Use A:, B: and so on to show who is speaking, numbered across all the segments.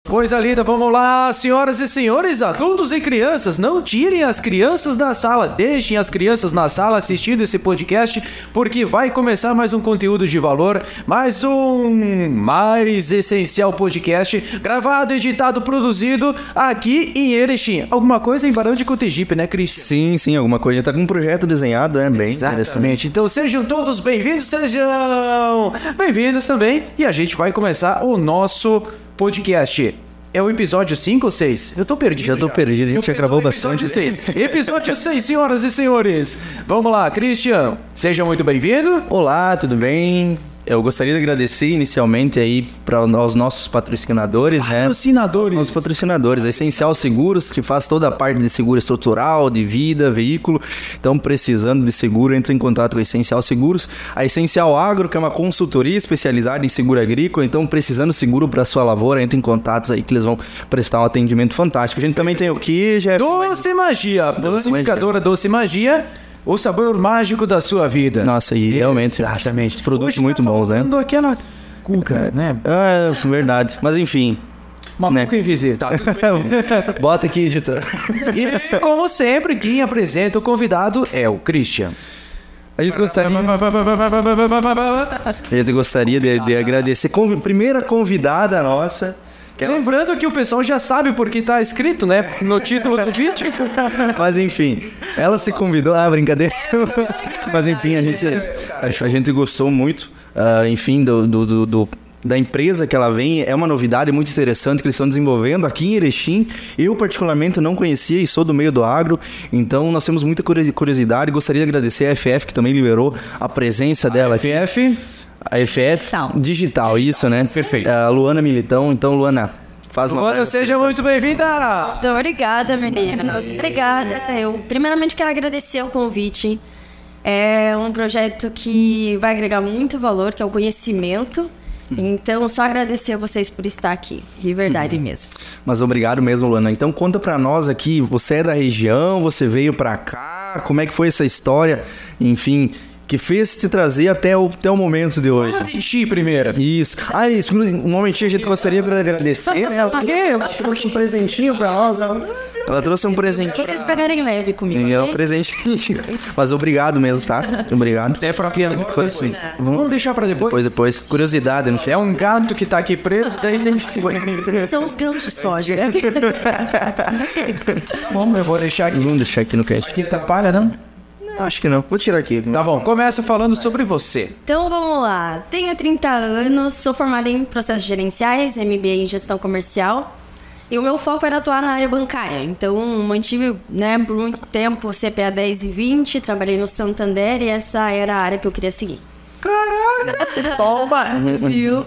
A: Coisa linda, vamos lá, senhoras e senhores, adultos e crianças, não tirem as crianças da sala, deixem as crianças na sala assistindo esse podcast, porque vai começar mais um conteúdo de valor, mais essencial podcast, gravado, editado, produzido aqui em Erechim. Alguma coisa em Barão de Cotegipe, né, Cristian?
B: Sim, alguma coisa. Já tá com um projeto desenhado, né? Bem
A: Exatamente. Então sejam todos bem-vindos, sejam bem-vindos também, e a gente vai começar o nosso podcast. É o episódio 5 ou 6? Eu tô perdido.
B: Já tô perdido, a gente já gravou bastante.
A: Episódio 6, senhoras e senhores. Vamos lá, Christian, seja muito bem-vindo.
B: Olá, tudo bem? Eu gostaria de agradecer inicialmente aí para os nossos patrocinadores,
A: Patrocinadores.
B: Os patrocinadores, a Essencial Seguros, que faz toda a parte de seguro estrutural, de vida, veículo. Então, precisando de seguro, entre em contato com a Essencial Seguros. A Essencial Agro, que é uma consultoria especializada em seguro agrícola. Então, precisando de seguro para sua lavoura, entre em contatos aí que eles vão prestar um atendimento fantástico. A gente também tem o que, Jeff?
A: Doce Magia, dosificadora Doce Magia. O sabor mágico da sua vida.
B: Nossa, e realmente,
A: exatamente,
B: os produtos muito bons, né?
A: Aquela cuca, né?
B: Ah, verdade. Mas enfim.
A: Uma cuca invisível. Tá,
B: bota aqui, editor.
A: E como sempre, quem apresenta o convidado é o Christian.
B: A gente gostaria de agradecer. Primeira convidada nossa.
A: Lembrando que o pessoal já sabe porque tá escrito, né, no título do vídeo.
B: Mas enfim, ela se convidou. Ah, brincadeira. Mas enfim, a gente gostou muito, enfim, da empresa que ela vem. É uma novidade muito interessante que eles estão desenvolvendo aqui em Erechim. Eu particularmente não conhecia e sou do meio do agro, então nós temos muita curiosidade. Gostaria de agradecer a FF, que também liberou a presença dela. A FF Digital, isso, né?
A: Perfeito.
B: A Luana Militão. Então, Luana, faz uma...
A: Luana, seja muito bem-vinda!
C: Obrigada, meninas. Obrigada. Eu, primeiramente, quero agradecer o convite. É um projeto que vai agregar muito valor, que é o conhecimento. Então, só agradecer a vocês por estar aqui. De verdade mesmo.
B: Mas obrigado mesmo, Luana. Então, conta pra nós aqui. Você é da região? Você veio pra cá? Como é que foi essa história? Enfim... que fez te trazer até o momento de hoje.
A: Fala de ti primeiro.
B: Isso. Isso. Um momentinho a gente gostaria de agradecer, né? Ela trouxe um presentinho pra nós. Ela trouxe um presentinho.
C: Vocês pegarem leve comigo.
B: É um presentinho. Mas obrigado mesmo, tá? Obrigado.
A: É pra criança. Vamos deixar pra depois?
B: Depois. Curiosidade, não sei.
A: É um gato que tá aqui preso, daí tem que...
C: São os grãos de soja.
A: Bom, eu vou deixar aqui.
B: Vamos deixar aqui no cast.
A: Aqui atrapalha, não?
B: Acho que não. Vou tirar aqui.
A: Tá bom, começa falando sobre você.
C: Então vamos lá. Tenho 30 anos, sou formada em processos gerenciais, MBA em gestão comercial. E o meu foco era atuar na área bancária. Então mantive, né, por muito tempo CPA 10 e 20, trabalhei no Santander e essa era a área que eu queria seguir.
A: Caraca! Toma!
C: Viu?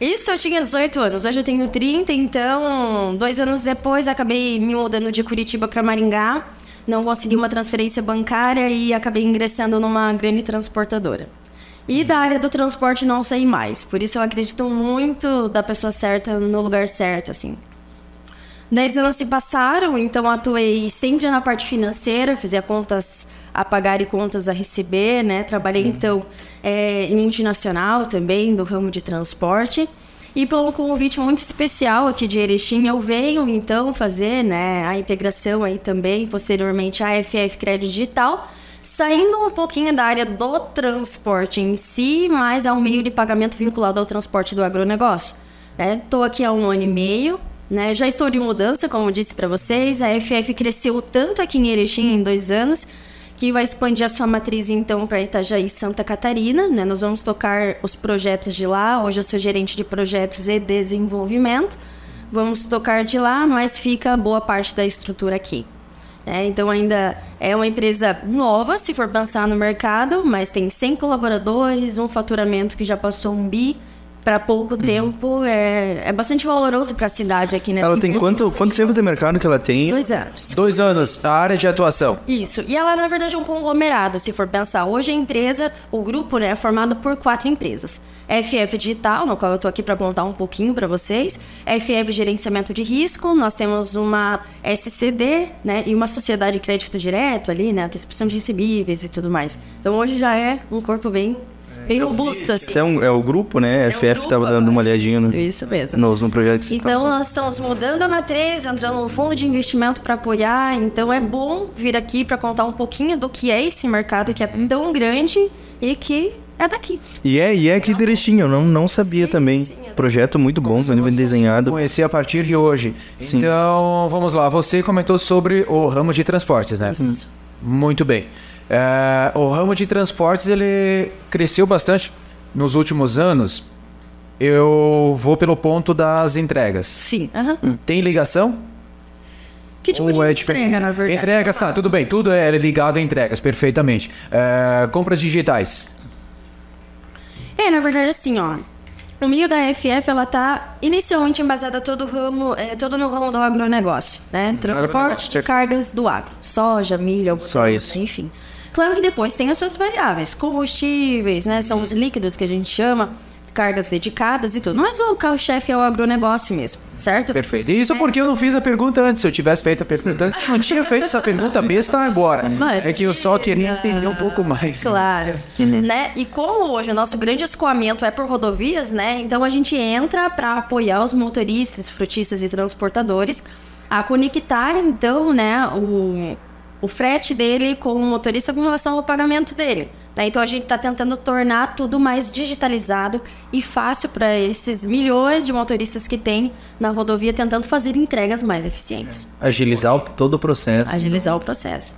C: Isso eu tinha 18 anos, hoje eu tenho 30, então 2 anos depois acabei me mudando de Curitiba para Maringá. Não consegui uma transferência bancária e acabei ingressando numa grande transportadora. E da área do transporte não saí mais. Por isso eu acredito muito da pessoa certa no lugar certo, assim. 10 anos se passaram, então atuei sempre na parte financeira, fazia contas a pagar e contas a receber, né? Trabalhei, então, em multinacional também, do ramo de transporte. E por um convite muito especial aqui de Erechim, eu venho então fazer, né, a integração aí também, posteriormente a FF Crédito Digital, saindo um pouquinho da área do transporte em si, mas é um meio de pagamento vinculado ao transporte do agronegócio. Estou aqui há 1 ano e meio, né, já estou de mudança, como disse para vocês, a FF cresceu tanto aqui em Erechim em 2 anos, que vai expandir a sua matriz, então, para Itajaí e Santa Catarina, né? Nós vamos tocar os projetos de lá. Hoje eu sou gerente de projetos e desenvolvimento. Vamos tocar de lá, mas fica boa parte da estrutura aqui. Então, ainda é uma empresa nova, se for pensar no mercado, mas tem 100 colaboradores, um faturamento que já passou 1 bi. Para pouco tempo, é bastante valoroso para a cidade aqui, né?
B: Ela tem quanto tempo de mercado que ela tem?
C: 2 anos.
A: 2 anos, a área de atuação.
C: Isso, e ela na verdade é um conglomerado, se for pensar. Hoje a empresa, o grupo, né, é formado por 4 empresas. FF Digital, no qual eu estou aqui para contar um pouquinho para vocês. FF Gerenciamento de Risco, nós temos uma SCD, né, e uma Sociedade de Crédito Direto ali, né, antecipação de recebíveis e tudo mais. Então hoje já é um corpo bem bem robusto, assim.
B: Então, é o grupo, né? A FF estava dando uma olhadinha
C: Isso mesmo.
B: no projeto que você
C: Então, nós estamos mudando a matriz, entrando no fundo de investimento para apoiar. Então, é bom vir aqui para contar um pouquinho do que é esse mercado que é tão grande e que é daqui.
B: E é aqui de Erechim, eu não sabia também. Projeto muito bom, muito bem desenhado.
A: Conheci a partir de hoje.
B: Sim.
A: Então, vamos lá. Você comentou sobre o ramo de transportes, né?
C: Isso.
A: Muito bem. O ramo de transportes, ele cresceu bastante nos últimos anos. Eu vou pelo ponto das entregas.
C: Sim.
A: Tem ligação?
C: Que tipo
A: Ou
C: de
A: é
C: entrega,
A: diferente?
C: na verdade?
A: Entregas, tá, tudo bem. Tudo é ligado a entregas, perfeitamente. Compras digitais.
C: Na verdade, assim, ó. O meio da FF, ela tá inicialmente embasada todo no ramo do agronegócio, né? Transporte de cargas do agro. Soja, milho,
B: Só isso.
C: enfim. Claro que depois tem as suas variáveis. Combustíveis, né? São os líquidos que a gente chama, cargas dedicadas e tudo. Mas o carro-chefe é o agronegócio mesmo, certo?
A: Perfeito. Isso porque eu não fiz a pergunta antes. Se eu tivesse feito a pergunta antes, eu não tinha feito essa pergunta besta agora.
C: Mas-
A: É que eu só queria entender um pouco mais.
C: Claro, né? E como hoje o nosso grande escoamento é por rodovias, né? Então a gente entra para apoiar os motoristas, frotistas e transportadores a conectar, então, né, o frete dele com o motorista com relação ao pagamento dele. Né? Então a gente está tentando tornar tudo mais digitalizado e fácil para esses milhões de motoristas que tem na rodovia, tentando fazer entregas mais eficientes.
B: Agilizar todo o processo.
C: Agilizar o processo.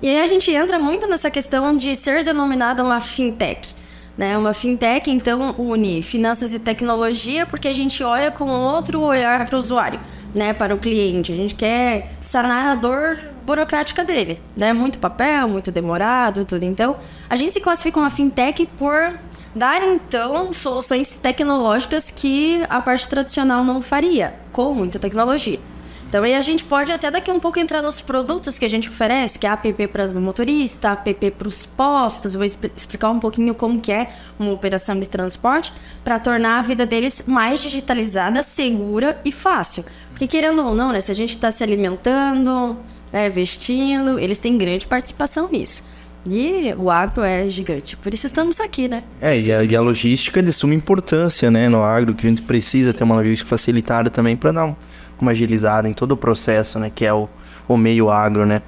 C: E aí a gente entra muito nessa questão de ser denominada uma fintech. Né? Uma fintech, então, une finanças e tecnologia, porque a gente olha com outro olhar para o usuário, né? Para o cliente. A gente quer sanar a dor burocrática dele, né? Muito papel, muito demorado, tudo. Então, a gente se classifica uma fintech por dar, então, soluções tecnológicas que a parte tradicional não faria, com muita tecnologia. Então, aí a gente pode até daqui um pouco entrar nos produtos que a gente oferece, que é a app para o motorista, a app para os postos. Eu vou explicar um pouquinho como que é uma operação de transporte para tornar a vida deles mais digitalizada, segura e fácil. Porque, querendo ou não, né, se a gente está se alimentando, né, vestindo, eles têm grande participação nisso. E o agro é gigante, por isso estamos aqui, né?
B: E a logística é de suma importância, né, no agro, que a gente precisa ter uma logística facilitada também para dar uma agilizada em todo o processo, né, que é o meio agro, né.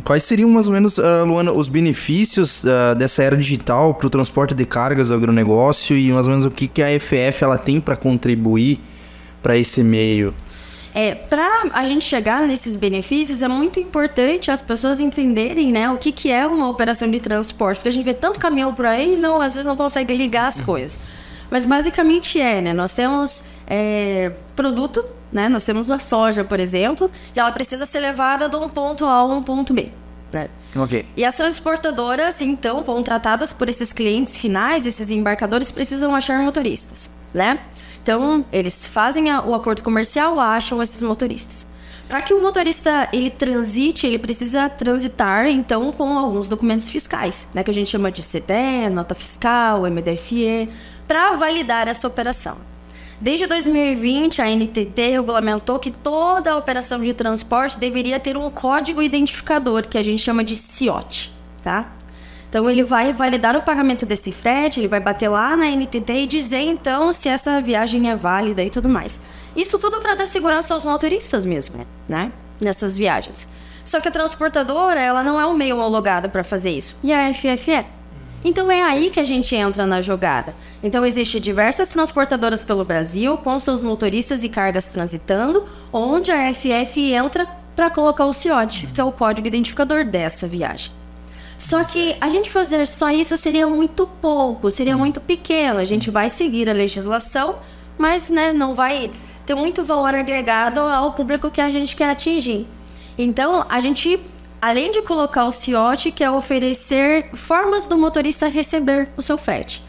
B: Quais seriam mais ou menos, Luana, os benefícios dessa era digital para o transporte de cargas do agronegócio e mais ou menos o que a FF ela tem para contribuir para esse meio?
C: Para a gente chegar nesses benefícios, é muito importante as pessoas entenderem, né, o que é uma operação de transporte, porque a gente vê tanto caminhão por aí e às vezes não consegue ligar as coisas. Mas basicamente né, nós temos produto, né, nós temos a soja, por exemplo, e ela precisa ser levada de um ponto A a um ponto B. Né?
A: Ok.
C: E as transportadoras, então, contratadas por esses clientes finais, esses embarcadores, precisam achar motoristas, né? Então, eles fazem o acordo comercial, acham esses motoristas. Para que o motorista ele transite, ele precisa transitar, então, com alguns documentos fiscais, né? Que a gente chama de CDE, nota fiscal, MDFE, para validar essa operação. Desde 2020, a NTT regulamentou que toda a operação de transporte deveria ter um código identificador, que a gente chama de CIOT, tá? Então, ele vai validar o pagamento desse frete, ele vai bater lá na NTT e dizer, então, se essa viagem é válida e tudo mais. Isso tudo para dar segurança aos motoristas mesmo, né? Nessas viagens. Só que a transportadora, ela não é um meio homologado para fazer isso. E a FF é. Então, é aí que a gente entra na jogada. Então, existem diversas transportadoras pelo Brasil, com seus motoristas e cargas transitando, onde a FF entra para colocar o CIOT, que é o código identificador dessa viagem. Só que a gente fazer só isso seria muito pouco, seria muito pequeno. A gente vai seguir a legislação, mas né, não vai ter muito valor agregado ao público que a gente quer atingir. Então, a gente, além de colocar o CIOT, quer oferecer formas do motorista receber o seu frete.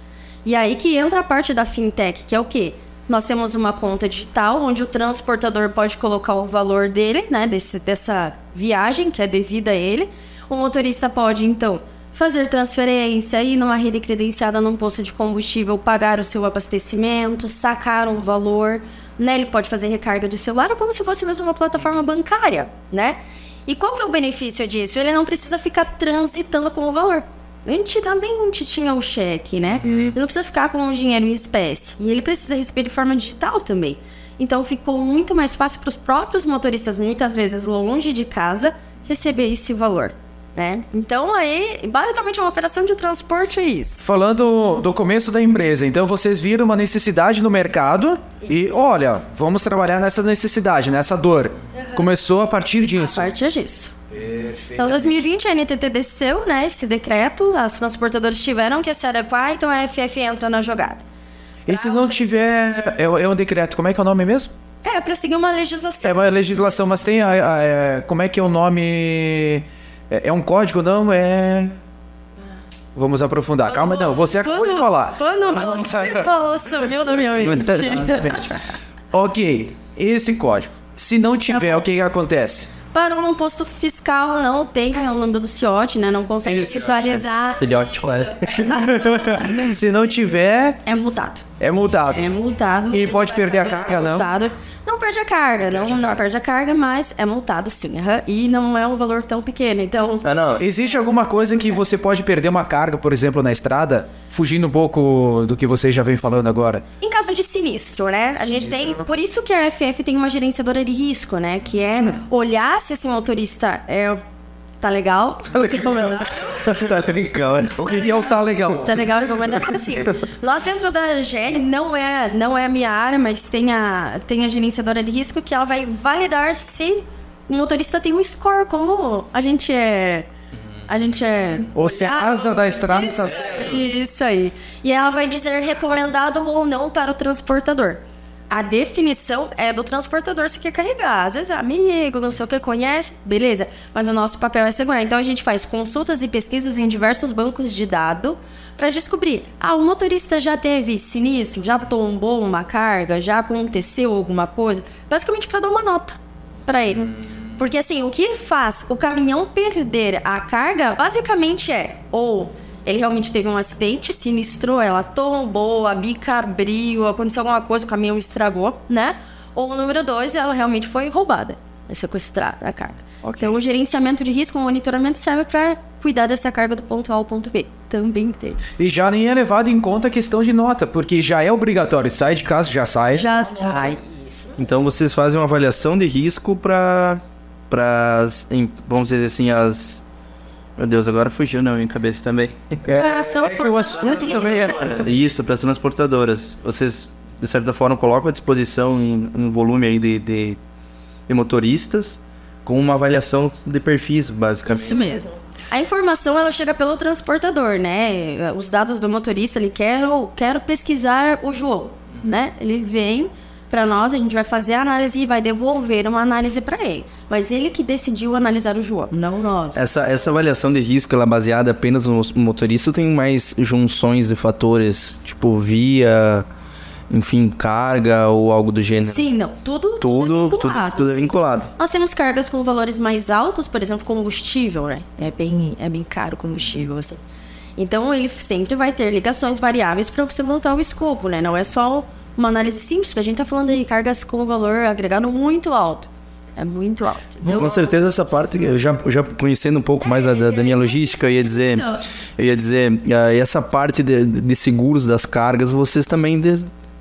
C: E aí que entra a parte da fintech, que é o quê? Nós temos uma conta digital, onde o transportador pode colocar o valor dele, né, dessa viagem que é devida a ele. O motorista pode, então, fazer transferência, ir numa rede credenciada num posto de combustível, pagar o seu abastecimento, sacar um valor, né? Ele pode fazer recarga de celular, como se fosse mesmo uma plataforma bancária, né? E qual que é o benefício disso? Ele não precisa ficar transitando com o valor. Antigamente tinha o cheque, né? Ele não precisa ficar com o dinheiro em espécie. E ele precisa receber de forma digital também. Então ficou muito mais fácil para os próprios motoristas, muitas vezes longe de casa, receber esse valor, né? Então aí, basicamente, uma operação de transporte é isso.
A: Falando do começo da empresa, então vocês viram uma necessidade no mercado e, olha, vamos trabalhar nessa necessidade, nessa dor. Começou a partir disso.
C: A partir disso. Então, em 2020, a NTT desceu, né, esse decreto, as transportadoras tiveram que se adequar, então a FF entra na jogada.
A: E se não tiver... É um decreto, como é que é o nome mesmo?
C: É, para seguir uma legislação.
A: É uma legislação, mas tem como é que é o nome... É um código, não? Vamos aprofundar. Calma, não, você acabou de falar.
C: Quando você falou, sumiu da minha mente.
A: Ok, esse código. Se não tiver, o que acontece?
C: Parou num posto fiscal, não tem o número do CIOT, né? Não consegue visualizar.
B: Filhote,
A: Se não tiver...
C: É multado.
A: É multado.
C: É multado.
A: E pode perder a carga, não?
C: Multado. Não perde a carga, não perde a carga, mas é multado sim. E não é um valor tão pequeno, então...
B: não.
A: Existe alguma coisa que você pode perder uma carga, por exemplo, na estrada? Fugindo um pouco do que você já vem falando agora.
C: Em caso de sinistro, né? A gente tem... Por isso que a FF tem uma gerenciadora de risco, né? Que é olhar se esse motorista tá legal.
B: Tá legal, né?
A: O que é o tá legal?
C: Tá legal, recomendado. Assim, nós dentro da GL, não é a minha área, mas tem a gerenciadora de risco que ela vai validar se o motorista tem um score, como a gente é...
A: Ou se a asa da estrada está certo.
C: Isso aí. E ela vai dizer recomendado ou não para o transportador. A definição é do transportador se quer carregar. Às vezes, amigo, não sei o que, conhece, beleza. Mas o nosso papel é segurar. Então, a gente faz consultas e pesquisas em diversos bancos de dados para descobrir. O motorista já teve sinistro, já tombou uma carga, já aconteceu alguma coisa. Basicamente, para dar uma nota para ele. Porque, assim, o que faz o caminhão perder a carga, basicamente ou ele realmente teve um acidente, sinistrou, ela tombou, a bica abriu, aconteceu alguma coisa, o caminhão estragou, né? Ou o número 2, ela realmente foi roubada, sequestrada a carga. Okay. Então, o gerenciamento de risco, o monitoramento serve para cuidar dessa carga do ponto A ao ponto B. Também tem.
A: E já nem é levado em conta a questão de nota, porque já é obrigatório. Sai de casa, já sai.
C: Já sai. Isso.
B: Então, vocês fazem uma avaliação de risco para vamos dizer assim, Meu Deus, agora fugiu na minha cabeça também.
A: O assunto também
B: Isso, para as transportadoras. Vocês, de certa forma, colocam à disposição um volume aí de motoristas com uma avaliação de perfis, basicamente.
C: Isso mesmo. A informação, ela chega pelo transportador, né? Os dados do motorista, ele quer pesquisar o João, né? Ele vem para nós, a gente vai fazer a análise e vai devolver uma análise para ele. Mas ele que decidiu analisar o João, não nós.
B: Essa avaliação de risco, ela é baseada apenas no motorista ou tem mais junções de fatores, tipo via, enfim, carga ou algo do gênero?
C: Sim, não. Tudo
B: é vinculado.
C: Nós temos cargas com valores mais altos, por exemplo, combustível, né? É bem caro o combustível, assim. Então, ele sempre vai ter ligações variáveis para você montar o escopo, né? Não é só uma análise simples, porque a gente está falando de cargas com valor agregado muito alto. É muito alto. Então,
B: com certeza essa parte, eu já conhecendo um pouco mais da minha logística, eu ia dizer essa parte de seguros das cargas, vocês também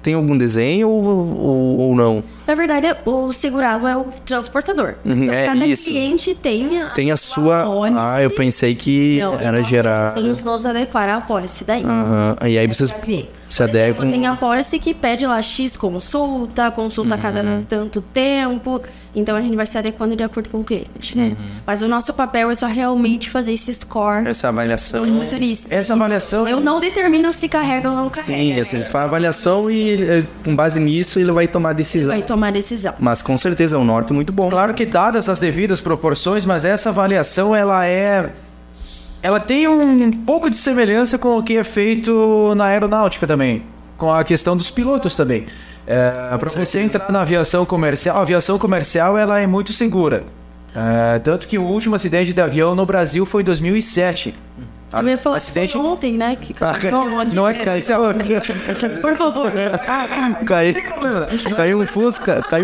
B: têm algum desenho ou não?
C: Na verdade, o segurado é o transportador. Então, cada cliente tem a sua apólice.
B: Eu pensei que era gerar...
C: Nós nos adequar à apólice daí.
B: E aí vocês se adequam...
C: Tem a apólice que pede lá X consulta a cada tanto tempo. Então, a gente vai se adequando de acordo com o cliente. Mas o nosso papel é só realmente fazer esse score.
B: Essa avaliação.
C: Do motorista.
A: Essa avaliação...
C: Eu não determino se carrega ou não carrega.
B: Sim, vocês fazem a avaliação e com base nisso ele vai tomar decisão. Mas com certeza é um norte muito bom.
A: Claro que dadas as devidas proporções, mas essa avaliação ela tem um pouco de semelhança com o que é feito na aeronáutica também, com a questão dos pilotos também. Para você entrar na aviação comercial, a aviação comercial ela é muito segura. Tanto que o último acidente de avião no Brasil foi em 2007.
C: Eu ia falar acidente ontem, né?
A: Não é
C: por favor.
B: Caiu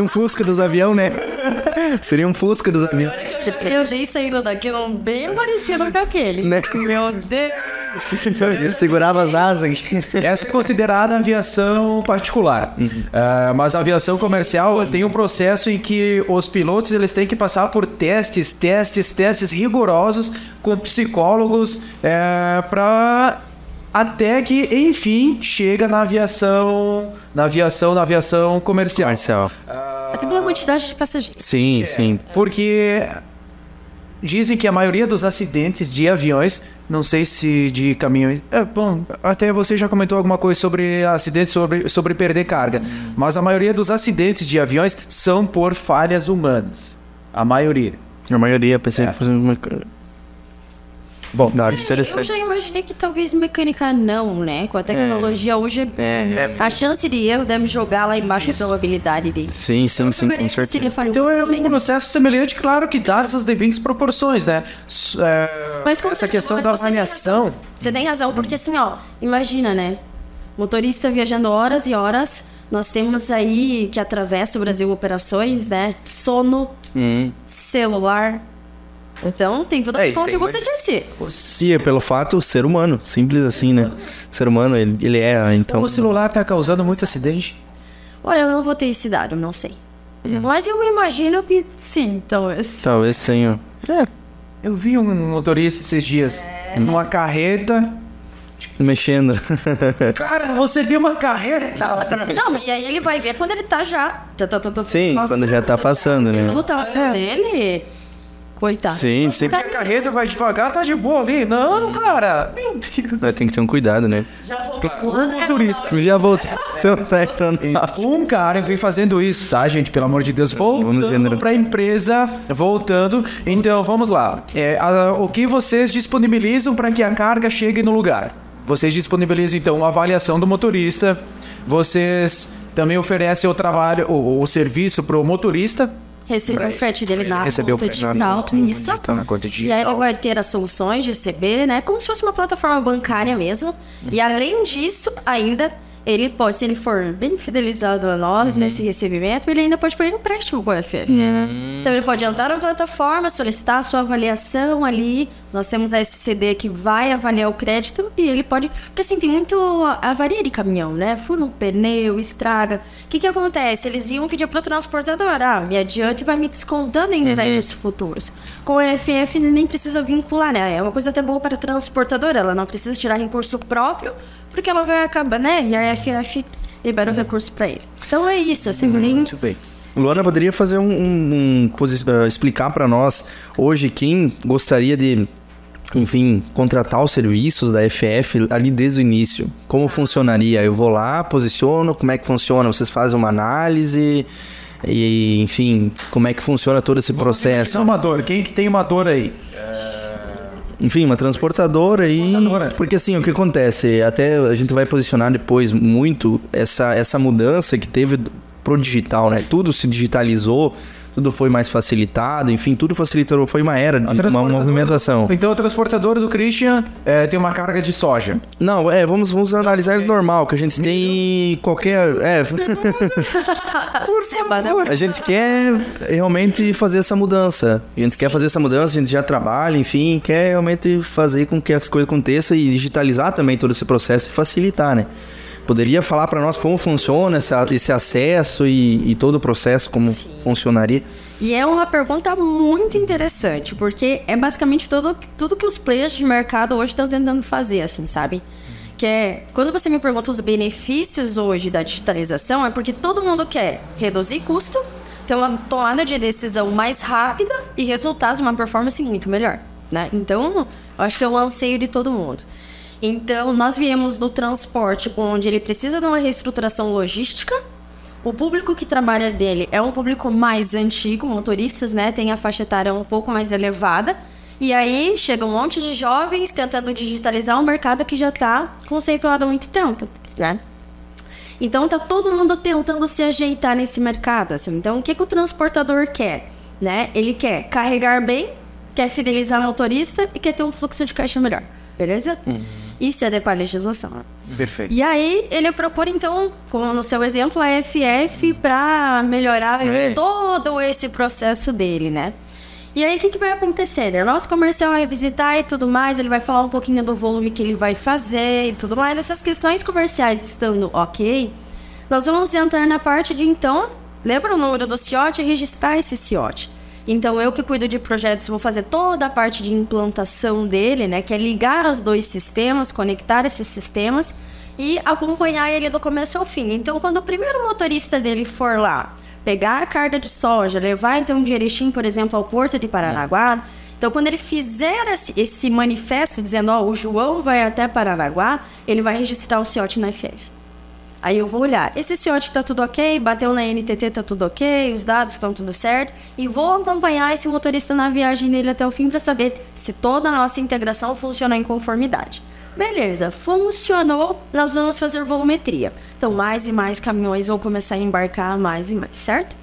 B: um Fusca dos aviões, né? Seria um Fusca dos aviões.
C: Eu já saindo daqui bem parecido com aquele.
B: Né?
C: Meu Deus.
B: Ele segurava as asas.
A: Essa é considerada aviação particular. Mas a aviação comercial tem um processo em que os pilotos eles têm que passar por testes rigorosos com psicólogos para até que, enfim, chega na aviação comercial.
C: Até pela quantidade de passageiros.
B: Sim.
A: Porque dizem que a maioria dos acidentes de aviões, não sei se de caminhões... bom, até você já comentou alguma coisa sobre acidentes, sobre perder carga. Mas a maioria dos acidentes de aviões são por falhas humanas. A maioria.
B: A maioria, pensei que fosse uma... Bom,
C: Eu já imaginei que talvez mecânica não, né? Com a tecnologia hoje, a chance de erro deve jogar lá embaixo a probabilidade dele.
B: Sim, com certeza.
A: Então é um processo semelhante, claro que dadas as devidas proporções, né?
C: Mas com
A: essa questão da avaliação...
C: Você tem razão, porque assim, ó, imagina, né? Motorista viajando horas e horas, nós temos aí que atravessa o Brasil operações, né? Sono, celular... Então, tem tudo a ver com o que você disse.
B: Se é pelo fato, ser humano. Simples assim, né? Ser humano, ele é, então...
A: O celular tá causando muito acidente?
C: Olha, eu não vou ter esse dado, não sei. Mas eu imagino que sim, talvez.
B: Talvez tenha.
A: Eu vi um motorista esses dias numa carreta...
B: Mexendo.
A: Cara, você viu uma carreta?
C: Não, mas aí ele vai ver quando ele tá já...
B: Sim, quando já tá passando, né?
C: Quando tá dele... Coitado.
B: Sim.
A: Porque a carreta vai devagar, tá de boa ali. Não, cara. Meu Deus.
B: Tem que ter um cuidado, né?
C: Já
A: Um motorista.
B: Já voltou.
A: Um cara vem fazendo isso, tá, gente? Pelo amor de Deus. Voltando pra empresa. Voltando. Então, vamos lá. O que vocês disponibilizam para que a carga chegue no lugar? Vocês disponibilizam, então, a avaliação do motorista. Vocês também oferecem o trabalho, o serviço pro motorista.
C: Receber o frete dele na
A: Receber o
C: conta
A: frete na
C: digital,
A: conta,
C: isso.
A: na conta digital.
C: E aí ele vai ter as soluções de receber, né? Como se fosse uma plataforma bancária mesmo. E além disso, ainda, ele pode, se ele for bem fidelizado a nós nesse recebimento, ele ainda pode pegar empréstimo com o FF. Então ele pode entrar na plataforma, solicitar a sua avaliação ali. Nós temos a SCD que vai avaliar o crédito e ele pode... Porque assim, tem muito avaria de caminhão, né? Fura um pneu, estraga. O que acontece? Eles iam pedir pro transportador. Me adianta e vai me descontando em créditos futuros. Com o FF ele nem precisa vincular, né? É uma coisa até boa para a transportadora. Ela não precisa tirar recurso próprio, porque ela vai acabar, né? E a FF libera o recurso para ele. Então é isso, assim,
B: muito bem. Luana, poderia fazer explicar para nós hoje quem gostaria de, enfim, contratar os serviços da FF ali desde o início? Como funcionaria? Eu vou lá, posiciono, como é que funciona? Vocês fazem uma análise e, enfim, como é que funciona todo esse processo?
A: Quem que tem uma dor aí?
B: Enfim, uma transportadora e... Porque assim, o que acontece? Até a gente vai posicionar depois muito essa mudança que teve pro digital, né? Tudo se digitalizou, tudo foi mais facilitado, enfim, tudo facilitou, foi uma era de uma movimentação.
A: Então a transportadora do Christian tem uma carga de soja.
B: Não, vamos analisar o normal, que a gente tem qualquer... A gente quer realmente fazer essa mudança. A gente quer fazer essa mudança, a gente já trabalha, enfim, quer realmente fazer com que as coisas aconteçam e digitalizar também todo esse processo e facilitar, né? Poderia falar para nós como funciona esse acesso e todo o processo, como funcionaria?
C: E é uma pergunta muito interessante, porque é basicamente tudo que os players de mercado hoje estão tentando fazer, assim, sabe? Que é, quando você me pergunta os benefícios hoje da digitalização, é porque todo mundo quer reduzir custo, ter uma tomada de decisão mais rápida e resultados, uma performance muito melhor, né? Então, eu acho que é o anseio de todo mundo. Então, nós viemos do transporte, onde ele precisa de uma reestruturação logística. O público que trabalha dele é um público mais antigo, motoristas, né? Tem a faixa etária um pouco mais elevada. E aí, chega um monte de jovens tentando digitalizar um mercado que já está conceituado há muito tempo, né? Então, tá todo mundo tentando se ajeitar nesse mercado, assim. Então, o que o transportador quer, né? Ele quer carregar bem, quer fidelizar o motorista e quer ter um fluxo de caixa melhor, beleza? E se adequar à legislação.
A: Perfeito.
C: E aí, ele procura, então, como no seu exemplo, a FF para melhorar todo esse processo dele, né? E aí, o que vai acontecer? O nosso comercial vai visitar e tudo mais, ele vai falar um pouquinho do volume que ele vai fazer e tudo mais. Essas questões comerciais estando ok, nós vamos entrar na parte de, então, lembra o número do CIOT e registrar esse CIOT. Então, eu que cuido de projetos, vou fazer toda a parte de implantação dele, né? Que é ligar os 2 sistemas, conectar esses sistemas e acompanhar ele do começo ao fim. Então, quando o primeiro motorista dele for lá, pegar a carga de soja, levar então de Erechim, por exemplo, ao porto de Paranaguá. Então, quando ele fizer esse manifesto dizendo, o João vai até Paranaguá, ele vai registrar o CIOT na FF. Aí eu vou olhar, esse CIOT está tudo ok, bateu na NTT, está tudo ok, os dados estão tudo certo, e vou acompanhar esse motorista na viagem dele até o fim para saber se toda a nossa integração funciona em conformidade. Beleza, funcionou, nós vamos fazer volumetria. Então, mais e mais caminhões vão começar a embarcar mais e mais, certo?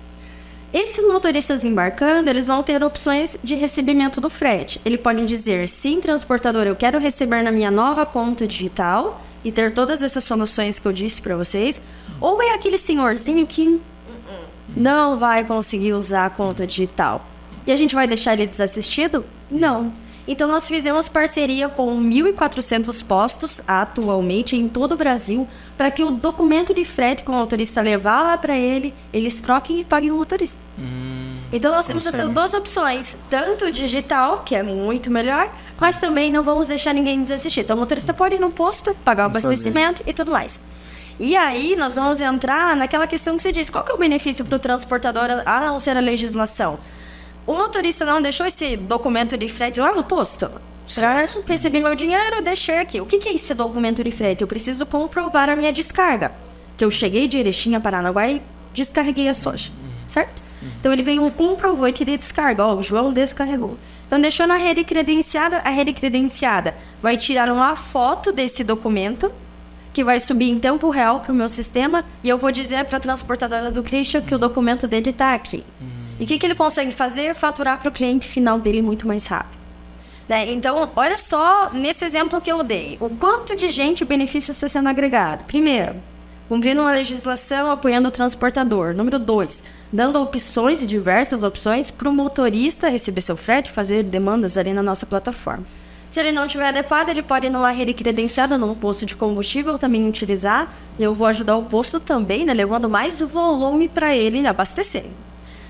C: Esses motoristas embarcando, eles vão ter opções de recebimento do frete. Ele pode dizer, sim, transportador, eu quero receber na minha nova conta digital e ter todas essas soluções que eu disse para vocês. Ou é aquele senhorzinho que não vai conseguir usar a conta digital. E a gente vai deixar ele desassistido? Não. Então, nós fizemos parceria com 1.400 postos, atualmente, em todo o Brasil, para que o documento de frete que o motorista levar lá para ele, eles troquem e paguem o motorista. Então, nós temos essas 2 opções, tanto digital, que é muito melhor, mas também não vamos deixar ninguém desassistir. Então, o motorista pode ir no posto, pagar o abastecimento e tudo mais. E aí, nós vamos entrar naquela questão que você disse, qual que é o benefício para o transportador a não ser a legislação? O motorista não deixou esse documento de frete lá no posto? Recebi meu dinheiro, deixei aqui. O que é esse documento de frete? Eu preciso comprovar a minha descarga. Que eu cheguei de Erechim a Paranaguá e descarreguei a soja. Certo? Então, ele veio um comprovante de descarga. O João descarregou. Então, deixou na rede credenciada. A rede credenciada vai tirar uma foto desse documento, que vai subir em tempo real para o meu sistema. E eu vou dizer para a transportadora do Christian que o documento dele está aqui. E o que ele consegue fazer? Faturar para o cliente final dele muito mais rápido. Né? Então, olha só, nesse exemplo que eu dei, o quanto de gente o benefício está sendo agregado. Primeiro, cumprindo uma legislação, apoiando o transportador. Número 2, dando opções, diversas opções, para o motorista receber seu frete, fazer demandas ali na nossa plataforma. Se ele não tiver adequado, ele pode ir numa rede credenciada, num posto de combustível, também utilizar. Eu vou ajudar o posto também, né, levando mais volume para ele abastecer.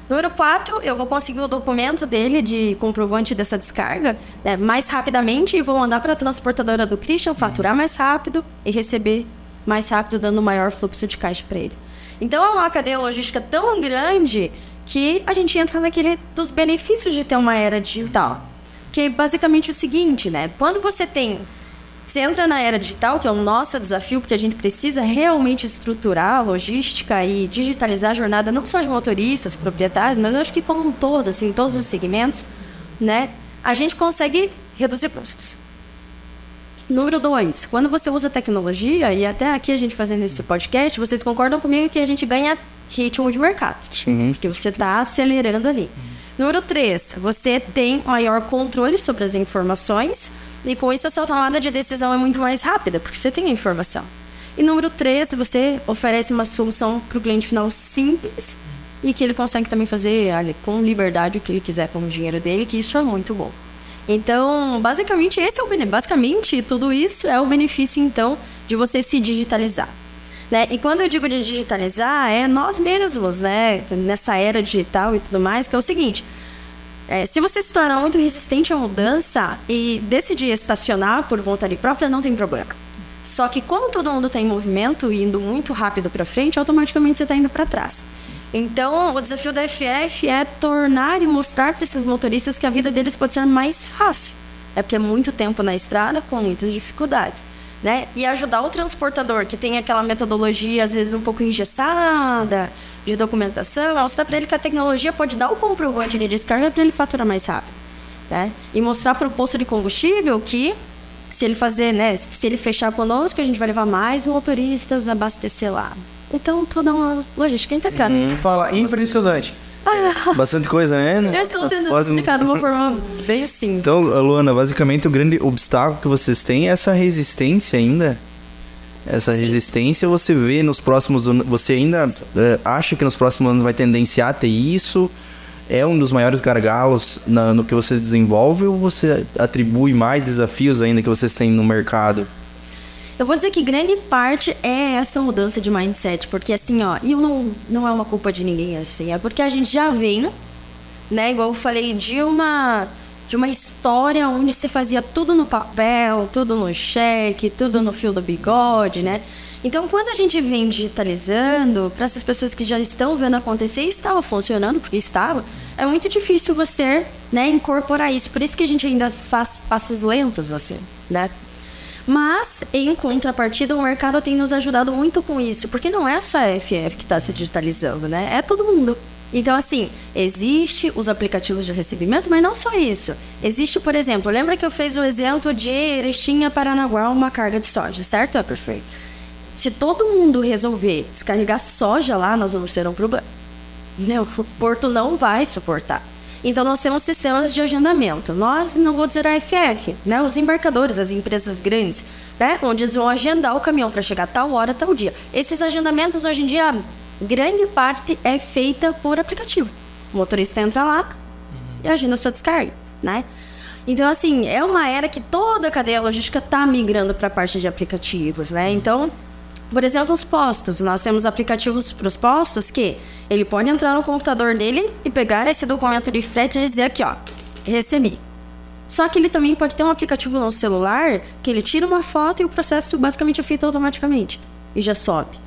C: Número 4, eu vou conseguir o documento dele de comprovante dessa descarga, né, mais rapidamente e vou mandar para a transportadora do Christian, faturar mais rápido e receber mais rápido, dando maior fluxo de caixa para ele. Então, é uma cadeia logística tão grande que a gente entra naquele dos benefícios de ter uma era digital. Que é basicamente o seguinte, né? Quando você entra na era digital, que é o nosso desafio, porque a gente precisa realmente estruturar a logística e digitalizar a jornada, não só de motoristas, proprietários, mas eu acho que como um todo, assim, em todos os segmentos, né? A gente consegue reduzir custos. Número 2, quando você usa tecnologia, e até aqui a gente fazendo esse podcast, vocês concordam comigo que a gente ganha ritmo de mercado. Porque você está acelerando ali. Número 3, você tem maior controle sobre as informações e com isso a sua tomada de decisão é muito mais rápida, porque você tem a informação. E número 3, você oferece uma solução para o cliente final simples e que ele consegue também fazer com liberdade o que ele quiser com o dinheiro dele, que isso é muito bom. Então, basicamente, esse é o benefício. Basicamente, tudo isso é o benefício, então, de você se digitalizar. Né? E quando eu digo de digitalizar, é nós mesmos, né? Nessa era digital e tudo mais, que é o seguinte, se você se tornar muito resistente à mudança e decidir estacionar por vontade própria, não tem problema. Só que como todo mundo está em movimento e indo muito rápido para frente, automaticamente você está indo para trás. Então, o desafio da FF é tornar e mostrar para esses motoristas que a vida deles pode ser mais fácil. É porque é muito tempo na estrada com muitas dificuldades. Né? E ajudar o transportador, que tem aquela metodologia, às vezes, um pouco engessada, de documentação, mostrar para ele que a tecnologia pode dar o comprovante de descarga para ele faturar mais rápido. Né? E mostrar para o posto de combustível que, se ele fazer, né, se ele fechar conosco, a gente vai levar mais motoristas a abastecer lá. Então, toda uma logística integrada.
A: Fala, impressionante.
B: Bastante coisa, né?
C: Eu estou tentando explicar de uma forma bem assim.
B: Então, Luana, basicamente o grande obstáculo que vocês têm é essa resistência ainda. Essa resistência você vê nos próximos anos. Você ainda acha que nos próximos anos vai tendenciar a ter isso? é um dos maiores gargalos no que vocês desenvolvem, ou você atribui mais desafios ainda que vocês têm no mercado?
C: Eu vou dizer que grande parte é essa mudança de mindset, porque assim, ó, e não é uma culpa de ninguém, assim, é porque a gente já vem, né, igual eu falei, de uma história onde você fazia tudo no papel, tudo no cheque, tudo no fio do bigode, né? Então, quando a gente vem digitalizando, para essas pessoas que já estão vendo acontecer, e estava funcionando, porque estava, é muito difícil você, né, incorporar isso. Por isso que a gente ainda faz passos lentos, assim, né? Mas, em contrapartida, o mercado tem nos ajudado muito com isso, porque não é só a FF que está se digitalizando, né? É todo mundo. Então, assim, existe os aplicativos de recebimento, mas não só isso. Existe, por exemplo, lembra que eu fiz o exemplo de Erechim, Paranaguá, uma carga de soja, certo? É perfeito. Se todo mundo resolver descarregar soja lá, nós vamos ter um problema. O porto não vai suportar. Então, nós temos sistemas de agendamento. Nós, não vou dizer a FF, né? Os embarcadores, as empresas grandes, né? Onde eles vão agendar o caminhão para chegar tal hora, tal dia. Esses agendamentos, hoje em dia, grande parte é feita por aplicativo. O motorista entra lá e agenda a sua descarga, né? Então, assim, é uma era que toda a cadeia logística está migrando para a parte de aplicativos, né? Então, por exemplo, os postos. Nós temos aplicativos para os postos que ele pode entrar no computador dele e pegar esse documento de frete e dizer aqui, ó, recebi. Só que ele também pode ter um aplicativo no celular que ele tira uma foto e o processo basicamente é feito automaticamente. E já sobe,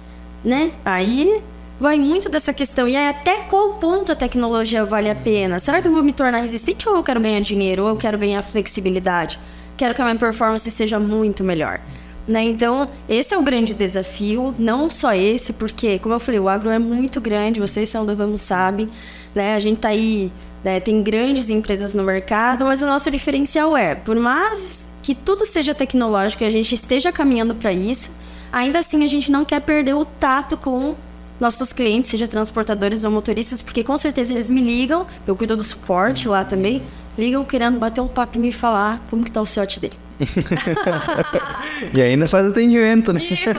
C: né? Aí vai muito dessa questão. E aí, até qual ponto a tecnologia vale a pena? Será que eu vou me tornar resistente ou eu quero ganhar dinheiro? Ou eu quero ganhar flexibilidade? Quero que a minha performance seja muito melhor. Né? Então, esse é o grande desafio, não só esse, porque, como eu falei, o agro é muito grande, vocês são do ramo sabem, né? A gente tá aí, né? Tem grandes empresas no mercado, mas o nosso diferencial é, por mais que tudo seja tecnológico e a gente esteja caminhando para isso, ainda assim a gente não quer perder o tato com nossos clientes, seja transportadores ou motoristas, porque com certeza eles me ligam, eu cuido do suporte lá também, ligam querendo bater um papinho e falar como que tá o CIOT dele.
B: E ainda faz atendimento, né?
A: Isso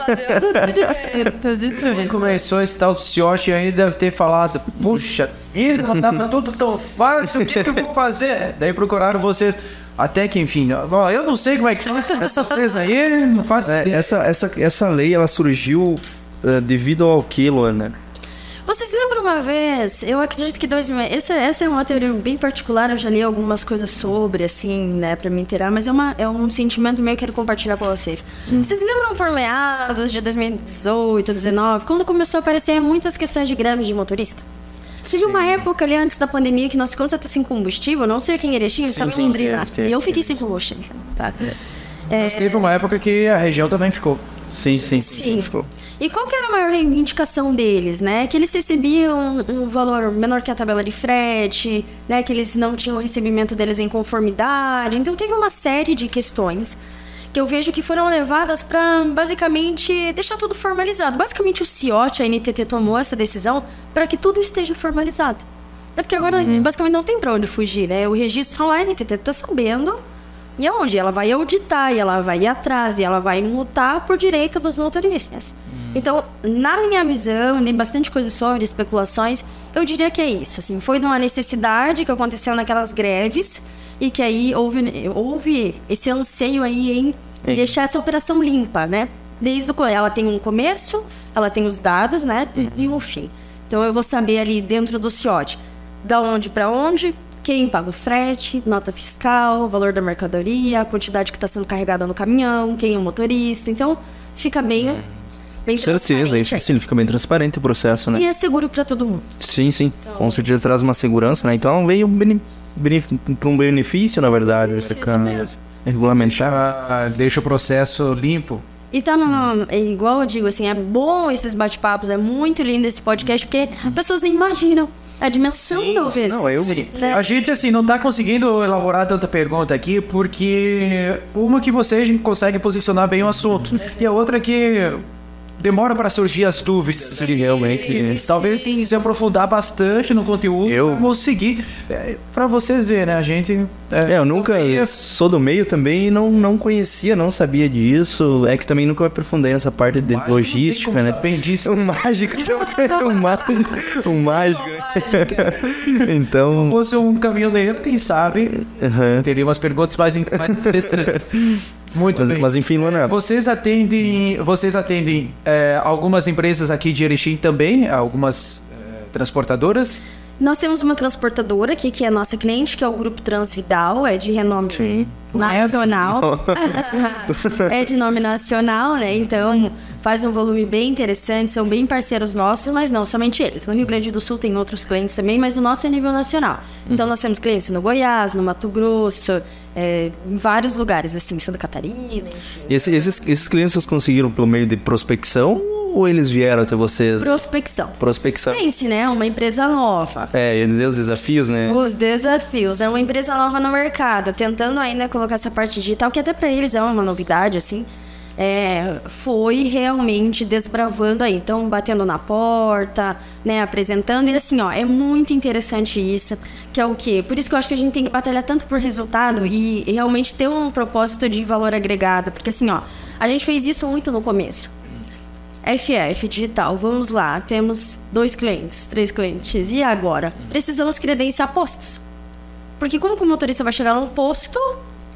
A: mesmo. Começou esse tal do CIOT e ainda deve ter falado, puxa vida, tá tudo tão fácil, o que eu vou fazer? Daí procuraram vocês, até que enfim, ó, eu não sei como é que faz essas coisas aí, não faço ideia.
B: Essa lei, ela surgiu devido ao que, Luana?
C: Vocês lembram uma vez, eu acredito que essa é uma teoria bem particular, eu já li algumas coisas sobre, assim, né, pra me inteirar, mas é um sentimento meu que eu quero compartilhar com vocês. Vocês lembram por meados de 2018, 2019, quando começou a aparecer muitas questões de greve de motorista? Teve uma época ali antes da pandemia que nós ficamos até sem combustível, não sei quem em Erechim, eles estavam em Londrina, e eu fiquei sem combustível, tá?
A: Mas teve uma época que a região também ficou.
B: Sim.
C: Ficou. E qual que era a maior reivindicação deles, né? Que eles recebiam um valor menor que a tabela de frete, né? Que eles não tinham o recebimento deles em conformidade. Então teve uma série de questões que eu vejo que foram levadas para basicamente deixar tudo formalizado. Basicamente o CIOT, a NTT tomou essa decisão para que tudo esteja formalizado. É porque agora basicamente não tem para onde fugir, né? O registro online, a NTT tá sabendo. E aonde? Ela vai auditar, e ela vai ir atrás, e ela vai multar por direito dos motoristas. Então, na minha visão, li bastante coisa sobre especulações, eu diria que é isso. Assim, foi de uma necessidade que aconteceu naquelas greves, e que aí houve esse anseio aí em deixar essa operação limpa, né? Desde ela tem um começo, ela tem os dados, né? E um fim. Então, eu vou saber ali dentro do CIOT, da onde para onde, quem paga o frete, nota fiscal, valor da mercadoria, a quantidade que está sendo carregada no caminhão, quem é o motorista. Então, fica bem
B: certeza, isso sim, fica bem transparente o processo, né?
C: E é seguro para todo mundo.
B: Sim. Então, com certeza traz uma segurança, né? Então, veio para um benefício, na verdade, regulamentar.
A: Deixa o processo limpo.
C: E tá igual eu digo, assim, é bom esses bate-papos, é muito lindo esse podcast, porque as pessoas nem imaginam a dimensão, talvez.
B: Não, eu...
C: Né?
A: A gente, assim, não tá conseguindo elaborar tanta pergunta aqui, porque uma que vocês conseguem posicionar bem o assunto, e a outra que demora para surgir as dúvidas. Realmente. Talvez se aprofundar bastante no conteúdo, vamos seguir. Para vocês verem, né? A gente...
B: eu nunca sou do meio também e não conhecia, não sabia disso. É que também nunca me aprofundei nessa parte de logística, né? O mágico também. Um mágico. Então...
A: Se fosse um caminhoneiro, quem sabe, teria umas perguntas mais interessantes. Muito bem.
B: Mas enfim, Luana...
A: Vocês atendem algumas empresas aqui de Erechim também? Algumas transportadoras?
C: Nós temos uma transportadora aqui, que é a nossa cliente, que é o Grupo Transvidal, é de renome nacional. É de nome nacional, né? Então, faz um volume bem interessante, são bem parceiros nossos, mas não somente eles. No Rio Grande do Sul tem outros clientes também, mas o nosso é a nível nacional. Então, nós temos clientes no Goiás, no Mato Grosso, em vários lugares, assim, Santa Catarina, enfim.
B: E esses clientes vocês conseguiram pelo meio de prospecção? Ou eles vieram até vocês?
C: Prospecção.
B: Pense,
C: né? Uma empresa nova.
B: Ia dizer os desafios, né?
C: Os desafios. É uma empresa nova no mercado, tentando ainda colocar essa parte digital, que até para eles é uma novidade, assim. Foi realmente desbravando aí. Então, batendo na porta, né? Apresentando. E assim, é muito interessante isso. Que é o quê? Por isso que eu acho que a gente tem que batalhar tanto por resultado e realmente ter um propósito de valor agregado. Porque assim, a gente fez isso muito no começo. FF Digital, vamos lá, temos 2 clientes, 3 clientes, e agora? Precisamos credenciar postos. Porque como que o motorista vai chegar num posto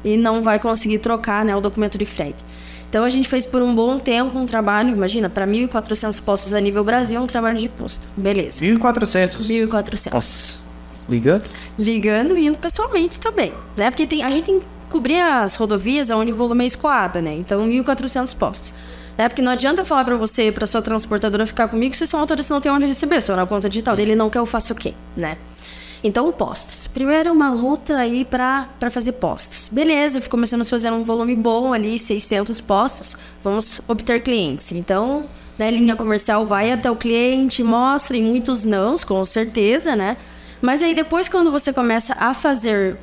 C: e não vai conseguir trocar, né, o documento de frete? Então a gente fez por um bom tempo um trabalho, imagina, para 1.400 postos a nível Brasil, um trabalho de posto. Beleza.
A: 1.400?
C: 1.400.
A: Nossa. Ligando?
C: Ligando e indo pessoalmente também, né? Porque a gente tem que cobrir as rodovias onde o volume é escoado, né? Então 1.400 postos. Porque não adianta eu falar pra você, pra sua transportadora ficar comigo, se o seu motorista não tem onde receber, se eu na conta digital dele não quer, eu faço o quê, né? Então, postos. Primeiro, uma luta aí pra fazer postos. Beleza, começamos a fazer um volume bom ali, 600 postos, vamos obter clientes. Então, né, linha comercial vai até o cliente, mostra, e muitos nãos, com certeza, né? Mas aí depois, quando você começa a fazer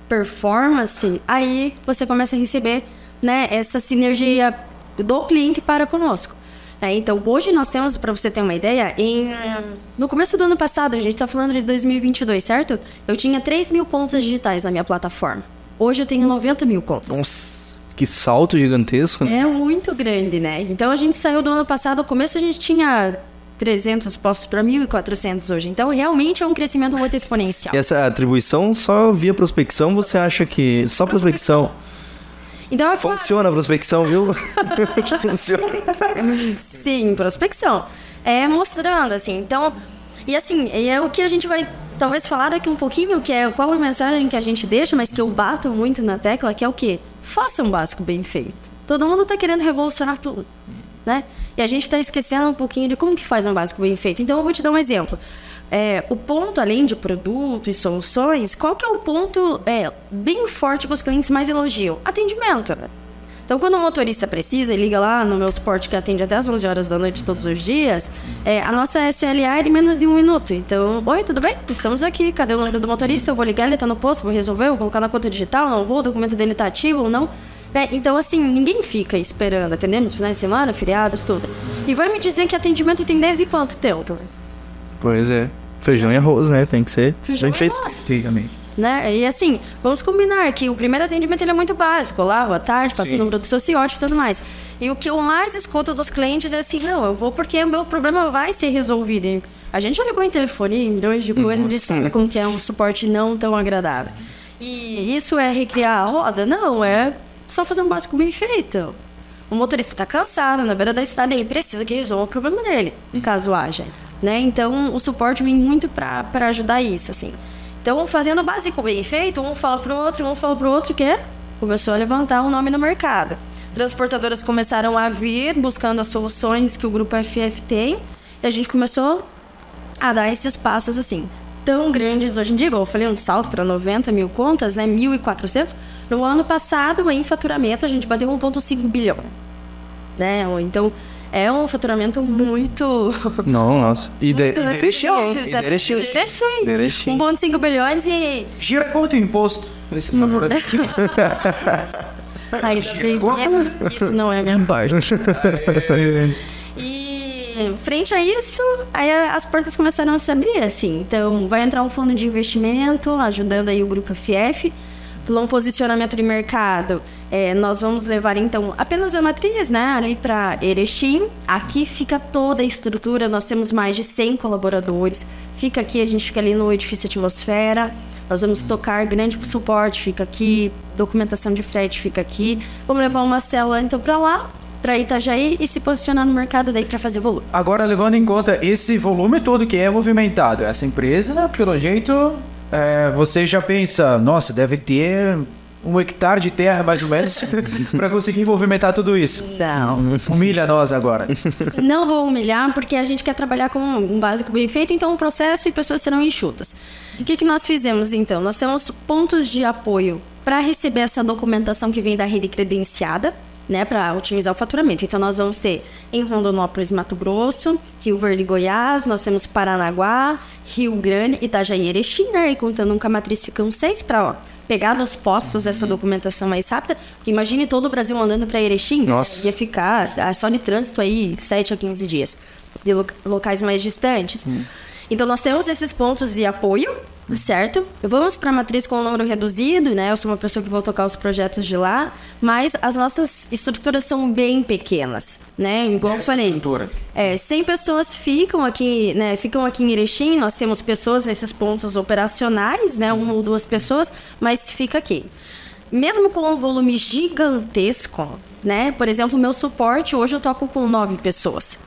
C: performance, aí você começa a receber, né, essa sinergia do cliente para conosco. Então, hoje nós temos, para você ter uma ideia, no começo do ano passado, a gente está falando de 2022, certo? Eu tinha 3.000 contas digitais na minha plataforma. Hoje eu tenho 90.000 contas.
B: Nossa, que salto gigantesco, né?
C: É muito grande, né? Então, a gente saiu do ano passado, no começo a gente tinha 300 postos para 1.400 hoje. Então, realmente é um crescimento muito exponencial.
B: E essa atribuição só via prospecção, você acha que... Só prospecção?
C: Então,
B: funciona a prospecção, viu? Funciona.
C: Sim, prospecção. Mostrando, assim. Então, e assim, é o que a gente vai talvez falar daqui um pouquinho, que é qual a mensagem que a gente deixa, mas que eu bato muito na tecla, que é o quê? Faça um básico bem feito. Todo mundo tá querendo revolucionar tudo, né? E a gente tá esquecendo um pouquinho de como que faz um básico bem feito. Então, eu vou te dar um exemplo. O ponto, além de produto e soluções, qual que é o ponto bem forte que os clientes mais elogiam? Atendimento. Então, quando o motorista precisa, ele liga lá no meu suporte, que atende até às 11 horas da noite todos os dias, a nossa SLA é de menos de 1 minuto. Então, oi, tudo bem? Estamos aqui, cadê o número do motorista? Eu vou ligar, ele tá no posto, vou resolver, vou colocar na conta digital, não vou, o documento dele tá ativo ou não. Então, assim, ninguém fica esperando, atendemos finais de semana, feriados, tudo. E vai me dizer que atendimento tem 10 e quanto tempo?
B: Pois é. Feijão e arroz, né? Tem que ser bem feito.
C: Né? E assim, vamos combinar que o primeiro atendimento ele é muito básico. Olá, boa tarde, passa o número do seu CIOT e tudo mais. E o que eu mais escuto dos clientes é assim, não, eu vou porque o meu problema vai ser resolvido. E a gente já ligou em telefone, milhões de coisas, e sabe como que é um suporte não tão agradável. E isso é recriar a roda? Não, é só fazer um básico bem feito. O motorista está cansado, na beira da estrada, ele precisa que resolva o problema dele, caso haja. Né? Então, o suporte vem muito para ajudar isso, assim. Então, fazendo o básico bem feito, um fala pro outro, que começou a levantar um nome no mercado. Transportadoras começaram a vir buscando as soluções que o Grupo FF tem, e a gente começou a dar esses passos, assim, tão grandes hoje em dia. Eu falei, um salto para 90.000 contas, né? 1.400. No ano passado, em faturamento, a gente bateu 1,5 bilhão. Né? Então, é um faturamento muito...
B: Nossa. E
C: Derechim. 1,5 bilhões e...
A: Gira quanto imposto esse faturamento?
C: Isso não é a minha parte. frente a isso, aí as portas começaram a se abrir, assim. Então, vai entrar um fundo de investimento, ajudando aí o Grupo FF. Pelo um posicionamento de mercado, nós vamos levar, então, apenas a matriz, né, ali para Erechim. Aqui fica toda a estrutura, nós temos mais de 100 colaboradores. Fica aqui, a gente fica ali no edifício Atmosfera. Nós vamos tocar grande suporte, fica aqui. Documentação de frete fica aqui. Vamos levar uma célula, então, para lá, para Itajaí, e se posicionar no mercado daí para fazer volume.
A: Agora, levando em conta esse volume todo que é movimentado, essa empresa, né, pelo jeito... você já pensa, nossa, deve ter 1 hectare de terra, mais ou menos, para conseguir movimentar tudo isso.
C: Não.
A: Humilha nós agora.
C: Não vou humilhar, porque a gente quer trabalhar com um básico bem feito, então o processo e pessoas serão enxutas. O que nós fizemos, então? Nós temos pontos de apoio para receber essa documentação que vem da rede credenciada, né, para otimizar o faturamento. Então, nós vamos ter em Rondonópolis, Mato Grosso, Rio Verde, Goiás, nós temos Paranaguá, Rio Grande, Itajaí e Erechim, né, e contando com a matriz ficam 6 para pegar nos postos essa documentação mais rápida, porque imagine todo o Brasil andando para Erechim, ia ficar só de trânsito aí 7 a 15 dias, de locais mais distantes. Então, nós temos esses pontos de apoio, certo? Vamos para a matriz com um número reduzido, né? Eu sou uma pessoa que vou tocar os projetos de lá, mas as nossas estruturas são bem pequenas, né? Igual eu falei, 100 pessoas ficam aqui, né? Ficam aqui em Erechim, nós temos pessoas nesses pontos operacionais, né? 1 ou 2 pessoas, mas fica aqui. Mesmo com um volume gigantesco, né? Por exemplo, o meu suporte, hoje eu toco com 9 pessoas.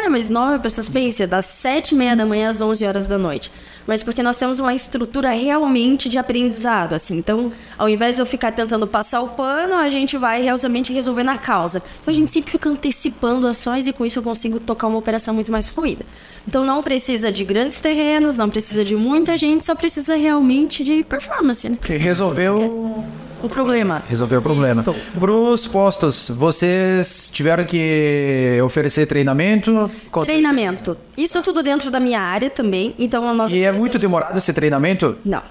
C: Mas 9 pessoas, pensa, das 7h30 da manhã às 11 horas da noite. Mas porque nós temos uma estrutura realmente de aprendizado, assim. Então, ao invés de eu ficar tentando passar o pano, a gente vai realmente resolver na causa. Então, a gente sempre fica antecipando ações e com isso eu consigo tocar uma operação muito mais fluida. Então, não precisa de grandes terrenos, não precisa de muita gente, só precisa realmente de performance, né?
A: Que resolveu...
C: o problema.
A: Resolveu o problema. Para os postos, vocês tiveram que oferecer treinamento?
C: Treinamento. Isso tudo dentro da minha área também. Então, nós
A: é muito demorado esse treinamento?
C: Não.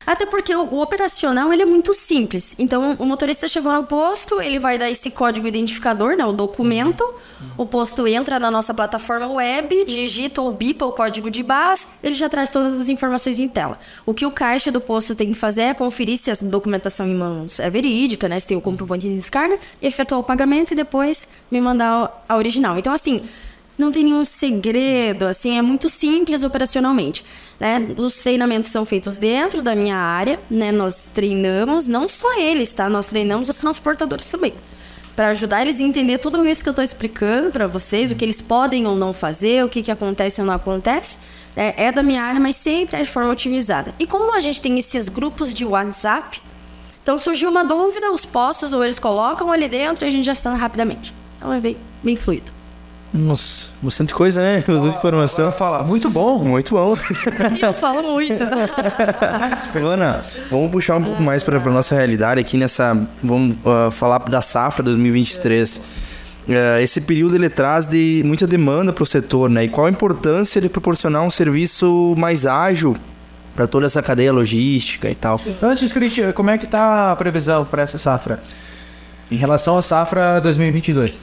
C: Até porque o operacional, ele é muito simples. Então, o motorista chegou no posto, ele vai dar esse código identificador, né, o documento. O posto entra na nossa plataforma web, digita ou bipa o código de base, ele já traz todas as informações em tela. O que o caixa do posto tem que fazer é conferir se a documentação em mãos é verídica, né, se tem o comprovante de descarga, efetuar o pagamento e depois me mandar a original. Então, assim, não tem nenhum segredo, assim, é muito simples operacionalmente, né? Os treinamentos são feitos dentro da minha área, né? Nós treinamos, não só eles, tá? Nós treinamos os transportadores também, para ajudar eles a entender tudo isso que eu estou explicando para vocês, o que eles podem ou não fazer, o que acontece ou não acontece. É da minha área, mas sempre é de forma otimizada. E como a gente tem esses grupos de WhatsApp, então surgiu uma dúvida, os postos ou eles colocam ali dentro e a gente já sana rapidamente. Então é bem fluido.
B: Nossa, bastante coisa, né? Bastante informação.
A: Fala, muito bom.
B: Muito bom.
C: Eu falo muito.
B: Ana, vamos puxar um pouco mais para a nossa realidade aqui nessa... Vamos falar da safra 2023. Esse período ele traz de muita demanda para o setor, né? E qual a importância de proporcionar um serviço mais ágil para toda essa cadeia logística e tal?
A: Antes, Cristian, como é que tá a previsão para essa safra? Em relação à safra 2022?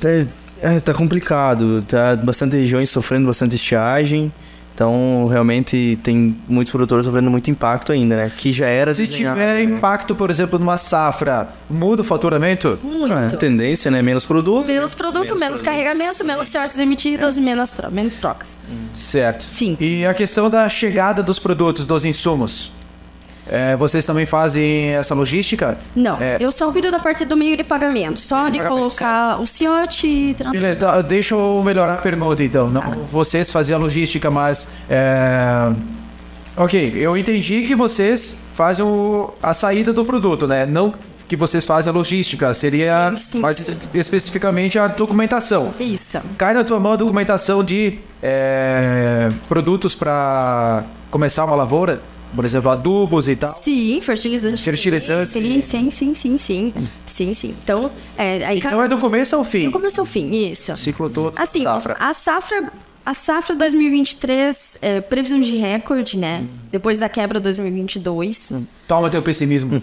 B: Tá complicado, tá bastante regiões sofrendo bastante estiagem, então realmente tem muitos produtores sofrendo muito impacto ainda, né? Que já era
A: se tiver impacto, por exemplo, numa safra, muda o faturamento?
C: Muito.
B: A tendência, né? Menos produto.
C: Menos carregamento, menos sortes emitidas, menos trocas.
A: Certo.
C: Sim.
A: E a questão da chegada dos produtos, dos insumos? Vocês também fazem essa logística?
C: Não, eu só cuido da parte do meio de pagamento. Só de colocar o ciote e...
A: Beleza, deixa eu melhorar a pergunta então. Não, vocês fazem a logística, mas... Ok, eu entendi que vocês fazem a saída do produto, né? Não que vocês fazem a logística, seria mais especificamente a documentação.
C: Isso.
A: Cai na tua mão a documentação de produtos para começar uma lavoura? Por exemplo, adubos e tal?
C: Sim, fertilizantes. Sim. Então,
A: então é do começo ao fim?
C: Do começo ao fim, isso.
A: Ciclo todo,
C: assim,
A: safra.
C: A safra, A safra 2023, previsão de recorde, né? Depois da quebra 2022.
A: Toma teu pessimismo.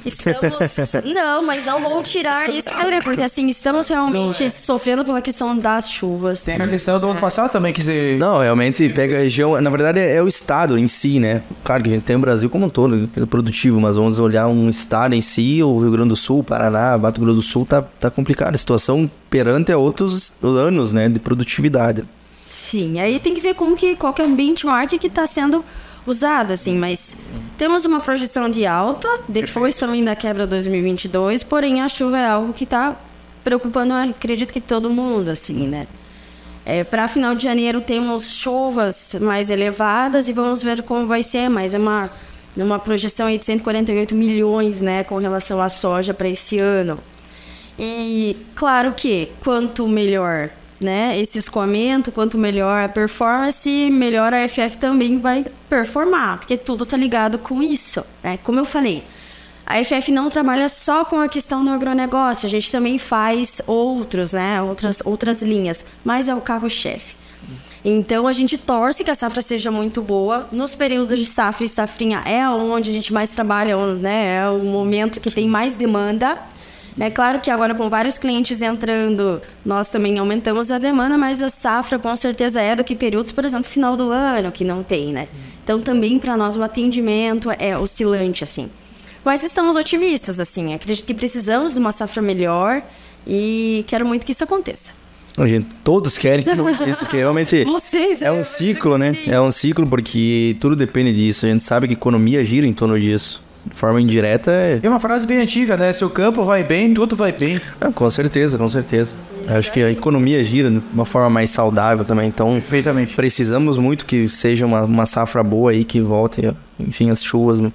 C: Não, mas não vou tirar isso, porque assim, estamos realmente sofrendo pela questão das chuvas.
A: Tem a questão do ano passado também, que você...
B: Não, realmente pega a região, na verdade é o estado em si, né? Claro que a gente tem o Brasil como um todo, é produtivo, mas vamos olhar um estado em si, o Rio Grande do Sul, Paraná, Mato Grosso do Sul, tá complicado. A situação perante a outros anos, né, de produtividade.
C: Sim, aí tem que ver qual que é o benchmark que está sendo usado, assim, mas temos uma projeção de alta, depois também da quebra 2022, porém a chuva é algo que está preocupando, acredito que todo mundo, assim, né? Para final de janeiro temos chuvas mais elevadas e vamos ver como vai ser, mas é uma projeção aí de 148 milhões, né, com relação à soja para esse ano. E claro que quanto melhor, né, esse escoamento, quanto melhor a performance, melhor a FF também vai performar, porque tudo tá ligado com isso, né? Como eu falei, a FF não trabalha só com a questão do agronegócio, a gente também faz outras linhas, mas é o carro-chefe. Então a gente torce que a safra seja muito boa. Nos períodos de safra e safrinha é onde a gente mais trabalha, né? É o momento que tem mais demanda. É claro que agora com vários clientes entrando, nós também aumentamos a demanda, mas a safra com certeza é do que períodos, por exemplo, final do ano, que não tem, né? Então também para nós o atendimento é oscilante, assim. Mas estamos otimistas, assim, acredito que precisamos de uma safra melhor e quero muito que isso aconteça.
B: Gente, todos querem isso, que realmente é um ciclo, né? É um ciclo porque tudo depende disso, a gente sabe que a economia gira em torno disso. De forma indireta
A: É uma frase bem antiga, né? Se o campo vai bem, tudo vai bem.
B: Com certeza, com certeza. Acho que a economia gira de uma forma mais saudável também. Então,
A: perfeitamente.
B: Precisamos muito que seja uma safra boa aí, que volte, enfim, as chuvas de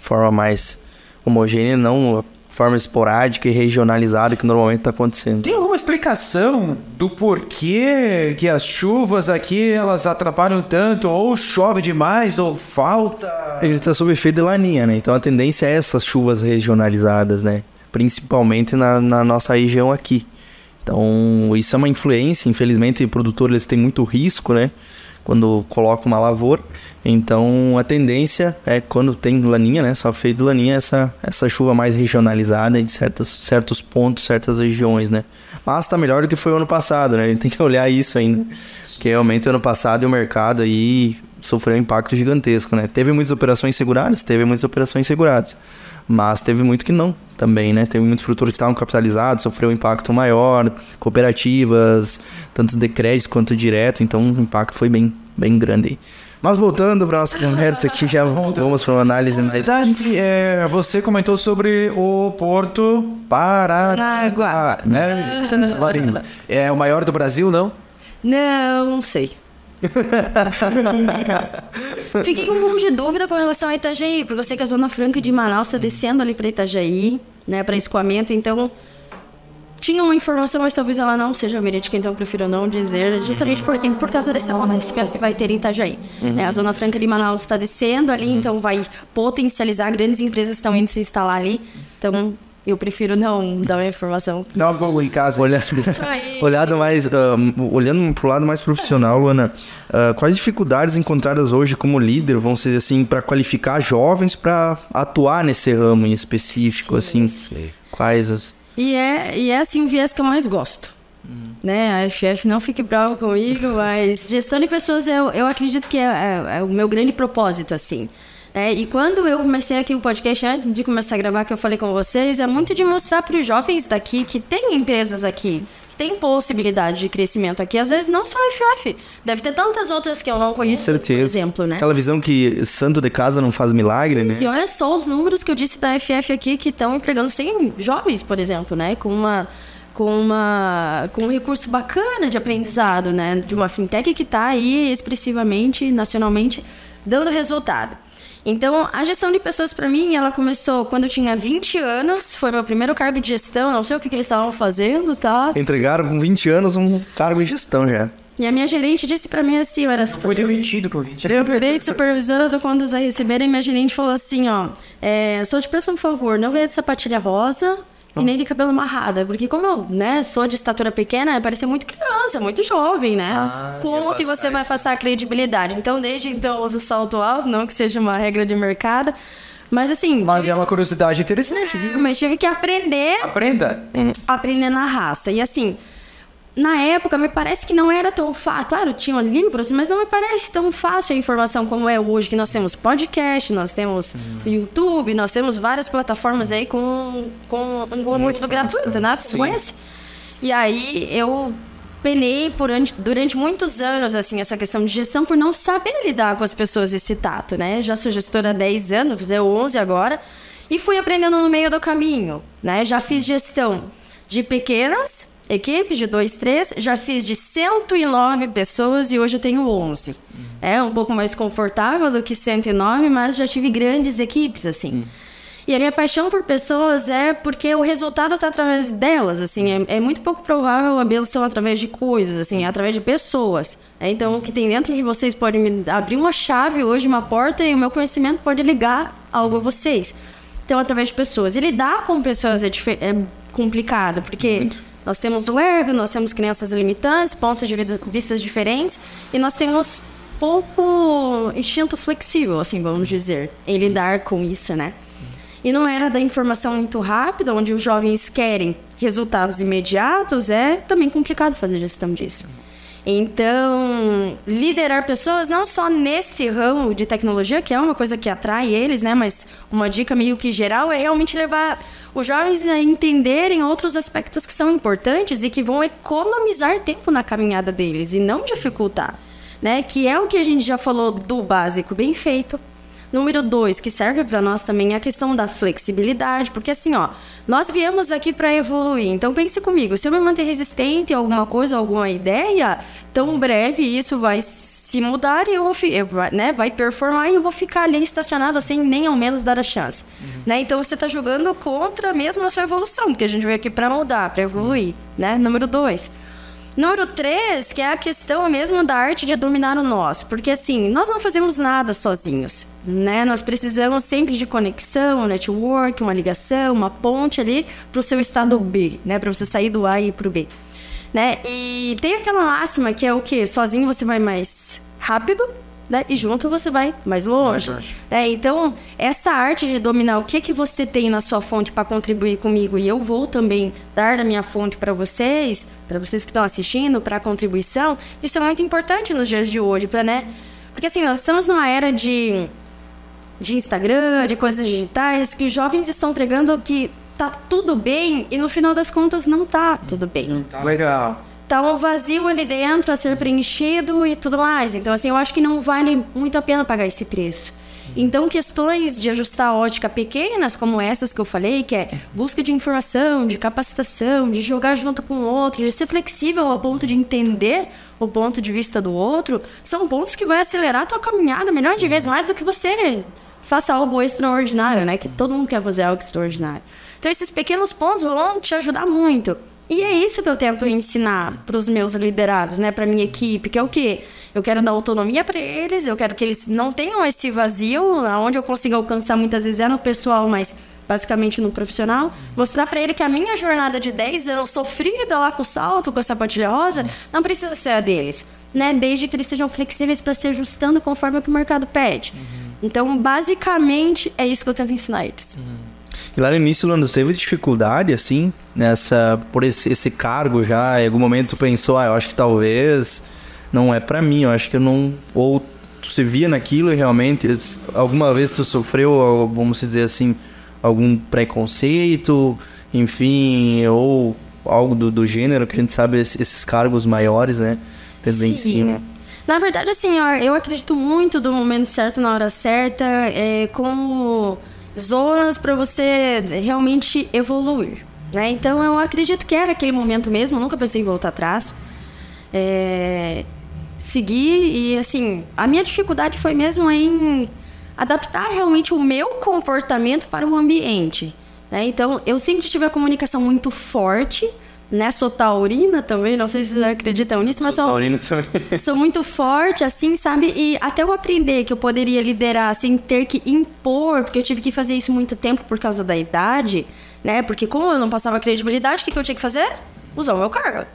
B: forma mais homogênea, não de forma esporádica e regionalizada que normalmente está acontecendo.
A: Tem alguma explicação do porquê que as chuvas aqui, elas atrapalham tanto? Ou chove demais, ou falta?
B: Ele está sob efeito de laninha, né? Então a tendência é essas chuvas regionalizadas, né? Principalmente na nossa região aqui. Então isso é uma influência, infelizmente o produtor eles têm muito risco, né? Quando coloca uma lavoura. Então a tendência é quando tem laninha, né? Só feito laninha, essa chuva mais regionalizada em certos pontos, certas regiões, né? Mas tá melhor do que foi o ano passado, né? A gente tem que olhar isso ainda. Porque realmente o ano passado o mercado aí sofreu um impacto gigantesco, né? Teve muitas operações seguradas, mas teve muito que não também, né? Teve muitos produtores que estavam capitalizados, sofreu um impacto maior, cooperativas, tanto de crédito quanto direto, então o impacto foi bem grande. Mas voltando para nossa conversa aqui, já vamos para uma análise mais...
A: Você comentou sobre o Porto Paranaguá, né? É o maior do Brasil, não?
C: Não sei. Fiquei com um pouco de dúvida com relação a Itajaí, porque eu sei que a Zona Franca de Manaus está descendo ali para Itajaí, né, para escoamento, então tinha uma informação, mas talvez ela não seja verídica, então eu prefiro não dizer, justamente por causa desse abastecimento que vai ter em Itajaí. A Zona Franca de Manaus está descendo ali, então vai potencializar, grandes empresas estão indo se instalar ali, então eu prefiro não dar uma informação.
A: Dá uma boa em casa.
B: Olhando para o lado mais profissional, Luana, quais dificuldades encontradas hoje como líder, vamos dizer assim, para qualificar jovens para atuar nesse ramo em específico, sim. Quais as...
C: E é assim o viés que eu mais gosto. Né? A FF não fique brava comigo, mas gestão de pessoas eu acredito que é o meu grande propósito, assim. E quando eu comecei aqui o podcast, antes de começar a gravar, que eu falei com vocês, é muito de mostrar para os jovens daqui que tem empresas aqui, que tem possibilidade de crescimento aqui. Às vezes não só a FF, deve ter tantas outras que eu não conheço, por exemplo, né?
B: Aquela visão que santo de casa não faz milagre, né?
C: E olha só os números que eu disse da FF aqui, que estão empregando 100 jovens, por exemplo, né? Com um recurso bacana de aprendizado, né? De uma fintech que está aí expressivamente, nacionalmente, dando resultado. Então, a gestão de pessoas, para mim, ela começou quando eu tinha 20 anos. Foi meu primeiro cargo de gestão. Não sei o que eles estavam fazendo, tá?
B: Entregaram com 20 anos um cargo de gestão já.
C: E a minha gerente disse para mim assim, eu era
A: Foi demitido com 20
C: anos. Eu virei supervisora do quando a receberam e minha gerente falou assim, ó... só te peço um favor, não venha de sapatilha rosa e nem de cabelo amarrado. Porque como eu, né, sou de estatura pequena, parecia muito criança, muito jovem, né? Como que você vai passar a credibilidade? Então, desde então, eu uso salto alto, não que seja uma regra de mercado. Mas assim...
A: Mas é uma curiosidade interessante.
C: Mas tive que aprender... Aprender na raça. E assim... Na época, me parece que não era tão fácil. Claro, tinham livros, mas não me parece tão fácil a informação como é hoje, que nós temos podcast, nós temos YouTube, nós temos várias plataformas aí com muito gratuito, né? Você conhece? E aí, eu penei durante muitos anos, assim, essa questão de gestão por não saber lidar com as pessoas esse tato, né? Já sou gestora há 10 anos, vou fazer 11 agora, e fui aprendendo no meio do caminho, né? Já fiz gestão de pequenas... equipes de 2, 3, já fiz de 109 pessoas e hoje eu tenho 11. É um pouco mais confortável do que 109, mas já tive grandes equipes, assim. E a minha paixão por pessoas é porque o resultado está através delas, assim. É muito pouco provável a benção através de coisas, assim, através de pessoas. Então, o que tem dentro de vocês pode me abrir uma chave hoje, uma porta, e o meu conhecimento pode ligar algo a vocês. Então, através de pessoas. E lidar com pessoas é complicado, porque... Nós temos o ego, nós temos crenças limitantes, pontos de vista diferentes, e nós temos pouco instinto flexível, assim, vamos dizer, em lidar com isso, né? E não era da informação muito rápida, onde os jovens querem resultados imediatos, é também complicado fazer gestão disso. Então, liderar pessoas não só nesse ramo de tecnologia, que é uma coisa que atrai eles, né? Mas uma dica meio que geral é realmente levar os jovens a entenderem outros aspectos que são importantes e que vão economizar tempo na caminhada deles e não dificultar, né? Que é o que a gente já falou do básico bem feito. Número 2, que serve para nós também, é a questão da flexibilidade, porque assim, ó, nós viemos aqui para evoluir, então pense comigo, se eu me manter resistente a alguma coisa, a alguma ideia, tão breve isso vai se mudar e eu vou, né, vai performar e eu vou ficar ali estacionado sem nem ao menos dar a chance, né? Então você está jogando contra mesmo a sua evolução, porque a gente veio aqui para mudar, para evoluir, né? Número 2. Número 3, que é a questão mesmo da arte de dominar o nós. Porque, assim, nós não fazemos nada sozinhos, né? Nós precisamos sempre de conexão, network, uma ligação, uma ponte ali para o seu estado B, né? Para você sair do A e ir para o B, né? E tem aquela máxima que é o quê? Sozinho você vai mais rápido, né? E junto você vai mais longe. Então, essa arte de dominar o que você tem na sua fonte para contribuir comigo, e eu vou também dar da minha fonte para vocês que estão assistindo, para contribuição, isso é muito importante nos dias de hoje, né? Porque assim, nós estamos numa era de Instagram, de coisas digitais, que os jovens estão pregando que tá tudo bem, e no final das contas não tá tudo bem.
A: Não tá legal.
C: Tá um vazio ali dentro a ser preenchido e tudo mais. Então, assim, eu acho que não vale muito a pena pagar esse preço. Então, questões de ajustar a ótica pequenas, como essas que eu falei, que é busca de informação, de capacitação, de jogar junto com o outro, de ser flexível ao ponto de entender o ponto de vista do outro, são pontos que vai acelerar a tua caminhada milhões de vezes mais do que você faça algo extraordinário, né? Que todo mundo quer fazer algo extraordinário. Então, esses pequenos pontos vão te ajudar muito. E é isso que eu tento ensinar para os meus liderados, né? Para minha equipe, que é o quê? Eu quero dar autonomia para eles, eu quero que eles não tenham esse vazio, onde eu consigo alcançar muitas vezes é no pessoal, mas basicamente no profissional. Mostrar para ele que a minha jornada de 10 anos sofrida lá com o salto, com a sapatilha rosa, não precisa ser a deles, né? Desde que eles sejam flexíveis para se ajustando conforme o que o mercado pede. Então, basicamente, é isso que eu tento ensinar eles.
B: E lá no início, Lando, teve dificuldade, assim, por esse cargo já? Em algum momento tu pensou, eu acho que talvez não é pra mim, eu acho que eu não... Ou tu se via naquilo e realmente, alguma vez tu sofreu, vamos dizer assim, algum preconceito, enfim, ou algo do gênero, que a gente sabe esses cargos maiores, né? Também em cima.
C: Na verdade, assim, eu acredito muito do momento certo, na hora certa, como zonas para você realmente evoluir, né? Então, eu acredito que era aquele momento mesmo, nunca pensei em voltar atrás. Seguir e, assim, a minha dificuldade foi mesmo em adaptar realmente o meu comportamento para o ambiente, né? Então, eu sempre tive a comunicação muito forte, né? Sou taurina também, não sei se vocês acreditam nisso, mas sou muito forte, assim, sabe? E até eu aprender que eu poderia liderar sem ter que impor, porque eu tive que fazer isso muito tempo por causa da idade, né? Porque como eu não passava credibilidade, o que eu tinha que fazer? Usar o meu cargo.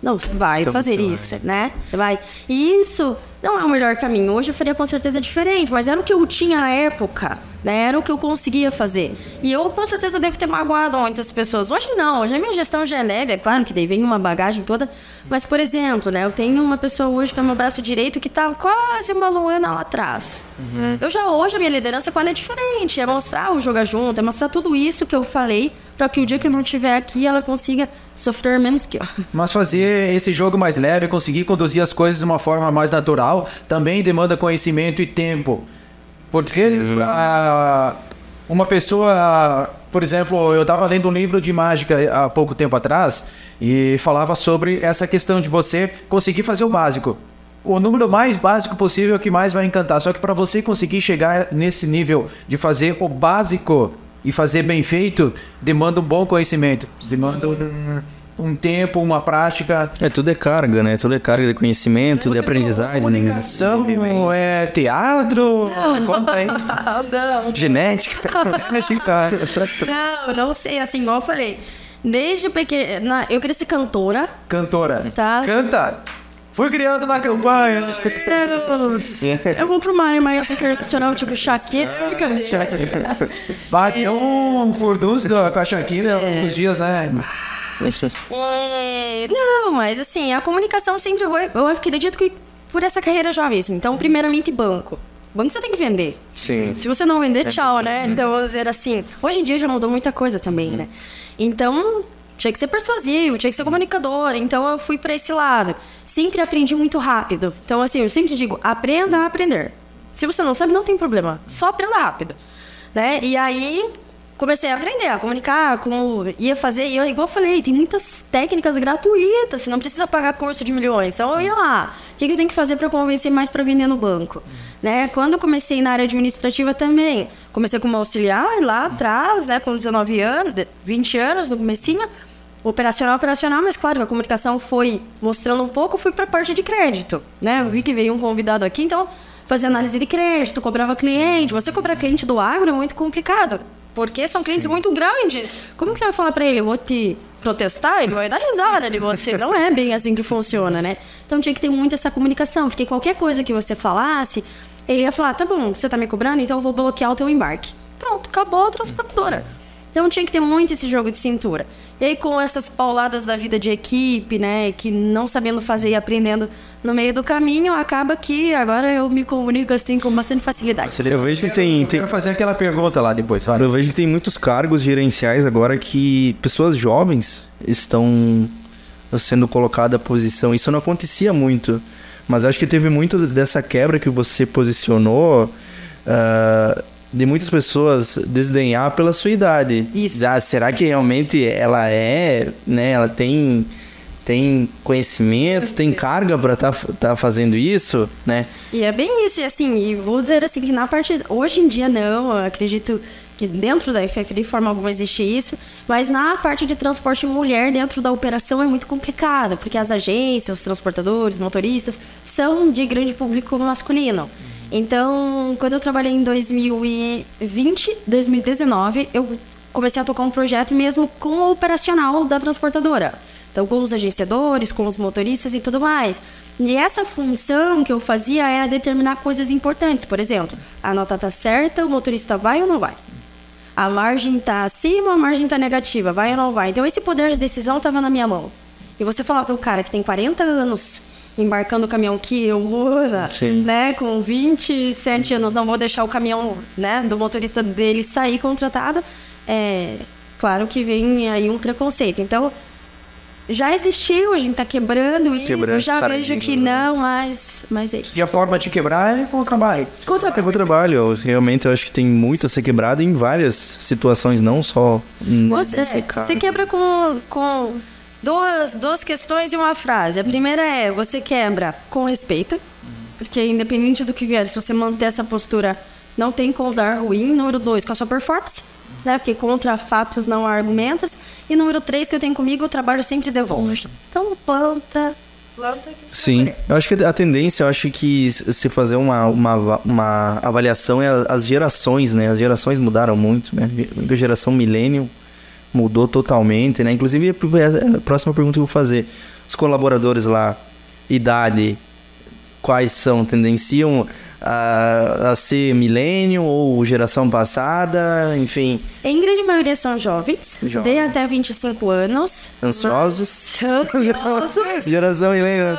C: Não, você vai fazer isso, né? Você vai. E isso não é o melhor caminho. Hoje eu faria com certeza diferente, mas era o que eu tinha na época, né? Era o que eu conseguia fazer. E eu com certeza devo ter magoado muitas pessoas. Hoje não, hoje a minha gestão já é leve, é claro que daí vem uma bagagem toda. Mas, por exemplo, né? Eu tenho uma pessoa hoje que é meu braço direito que tá quase uma Luana lá atrás. Hoje a minha liderança com ela é diferente. É mostrar o jogar junto, é mostrar tudo isso que eu falei, para que o dia que eu não estiver aqui, ela consiga sofrer menos que eu.
A: Mas fazer esse jogo mais leve, conseguir conduzir as coisas de uma forma mais natural, também demanda conhecimento e tempo. Porque uma pessoa, por exemplo, eu estava lendo um livro de mágica há pouco tempo atrás e falava sobre essa questão de você conseguir fazer o básico. O número mais básico possível é o que mais vai encantar. Só que para você conseguir chegar nesse nível de fazer o básico e fazer bem feito, demanda um bom conhecimento, demanda um tempo, uma prática.
B: Tudo é carga, né? Tudo é carga de conhecimento, de aprendizagem.
A: Comunicação, é teatro, conta aí.
C: Não.
B: Genética.
C: Não sei, assim, igual eu falei. Desde pequena, eu queria ser cantora.
A: Cantora.
C: Tá.
A: Canta. Fui criado na campanha.
C: Eu vou pra uma área mais internacional, tipo Shakira.
A: Bateu um furdunço com a Shakira uns dias, né?
C: Não, mas assim, a comunicação sempre foi... Eu acredito que por essa carreira jovem, assim. Então, primeiramente, banco. Banco você tem que vender.
B: Sim.
C: Se você não vender, tchau, né? Então, vamos dizer assim... Hoje em dia já mudou muita coisa também, né? Então... Tinha que ser persuasivo, tinha que ser comunicador. Então, eu fui para esse lado. Sempre aprendi muito rápido. Então, assim, eu sempre digo, aprenda a aprender. Se você não sabe, não tem problema. Só aprenda rápido. Né? E aí, comecei a aprender, a comunicar, como ia fazer. E eu, igual eu falei, tem muitas técnicas gratuitas. Você não precisa pagar curso de milhões. Então, eu ia lá. O que eu tenho que fazer para convencer mais para vender no banco? Né? Quando eu comecei na área administrativa também, comecei como auxiliar lá atrás, né? Com 19 anos, 20 anos no comecinho. Operacional, mas claro que a comunicação foi mostrando um pouco, fui para a parte de crédito, né? Eu vi que veio um convidado aqui, então fazia análise de crédito, cobrava cliente. Você cobrar cliente do agro é muito complicado, porque são clientes muito grandes. Como que você vai falar para ele, eu vou te protestar? Ele vai dar risada de você. Não é bem assim que funciona, né? Então tinha que ter muito essa comunicação, porque qualquer coisa que você falasse, ele ia falar, tá bom, você tá me cobrando, então eu vou bloquear o teu embarque. Pronto, acabou a transportadora. Então tinha que ter muito esse jogo de cintura. E aí com essas pauladas da vida de equipe, né, que não sabendo fazer e aprendendo no meio do caminho, acaba que agora eu me comunico assim com bastante facilidade.
B: Eu vejo que tem...
A: Quero fazer aquela pergunta lá depois. Fala.
B: Eu vejo que tem muitos cargos gerenciais agora que pessoas jovens estão sendo colocadas à posição. Isso não acontecia muito, mas acho que teve muito dessa quebra que você posicionou... de muitas pessoas desdenhar pela sua idade.
C: Isso.
B: Será que realmente ela né? Ela tem conhecimento, tem carga para tá fazendo isso, né?
C: E é bem isso, e assim, e vou dizer assim, que na parte... Hoje em dia não, eu acredito que dentro da FF de forma alguma existe isso, mas na parte de transporte mulher dentro da operação é muito complicado, porque as agências, os transportadores, motoristas, são de grande público masculino. Então, quando eu trabalhei em 2019, eu comecei a tocar um projeto mesmo com o operacional da transportadora. Então, com os agenciadores, com os motoristas e tudo mais. E essa função que eu fazia era determinar coisas importantes. Por exemplo, a nota está certa, o motorista vai ou não vai? A margem está acima, a margem está negativa, vai ou não vai? Então, esse poder de decisão estava na minha mão. E você falar para um cara que tem 40 anos... embarcando o caminhão que eu, né, com 27 anos, não vou deixar o caminhão, né, do motorista dele sair contratado, claro que vem aí um preconceito. Então, já existiu, a gente tá quebrando isso, eu já vejo que não, mas é isso.
A: E a forma de quebrar é com o trabalho.
B: Com o trabalho, realmente eu acho que tem muito a ser quebrado em várias situações, não só nesse caso.
C: Você quebra com duas questões e uma frase. A primeira é, você quebra com respeito, porque independente do que vier, se você manter essa postura, não tem como dar ruim. Número 2, com a sua performance, né? Porque contra fatos não há argumentos. E número 3 que eu tenho comigo, eu trabalho sempre devolve. Então, planta.
B: Sim, eu acho que a tendência, eu acho que se fazer uma avaliação é as gerações, né? As gerações mudaram muito, né? A geração millennial mudou totalmente, né? Inclusive, a próxima pergunta que eu vou fazer, os colaboradores lá, idade, quais são? Tendenciam a ser millennial ou geração passada, enfim?
C: Em grande maioria são jovens. De até 25 anos.
B: Ansiosos?
C: Ansiosos.
B: Geração millennial.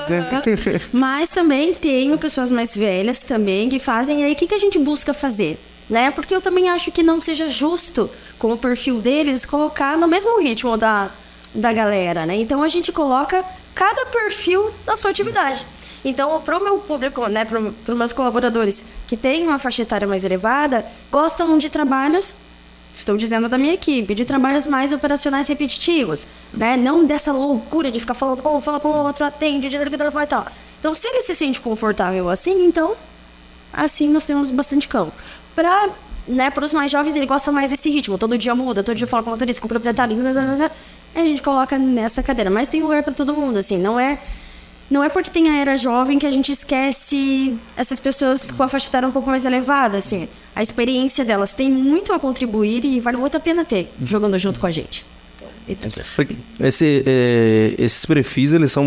C: Mas também tenho pessoas mais velhas também que fazem. E aí, o que a gente busca fazer? Né? Porque eu também acho que não seja justo, com o perfil deles, colocar no mesmo ritmo da galera, né? Então, a gente coloca cada perfil da sua atividade. Então, para o meu público, né, para os meus colaboradores que têm uma faixa etária mais elevada, gostam de trabalhos, estou dizendo da minha equipe, de trabalhos mais operacionais repetitivos, né? Não dessa loucura de ficar falando, fala com o outro, atende, e tal. Então, se ele se sente confortável assim, então, assim nós temos bastante campo. Para os mais jovens, ele gosta mais desse ritmo, todo dia muda, todo dia fala com o motorista, com o proprietário, a gente coloca nessa cadeira. Mas tem lugar para todo mundo, assim, não é porque tem a era jovem que a gente esquece essas pessoas com a faixa etária um pouco mais elevada, assim. A experiência delas tem muito a contribuir e vale muito a pena ter, jogando junto com a gente.
B: Esses perfis, eles são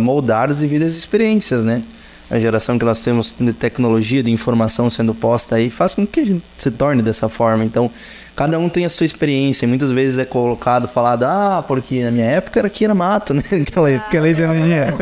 B: moldados devido às experiências, né? A geração que nós temos de tecnologia, de informação sendo posta aí, faz com que a gente se torne dessa forma. Então, cada um tem a sua experiência. Muitas vezes é falado, porque na minha época era mato, né? Aquela ideologia.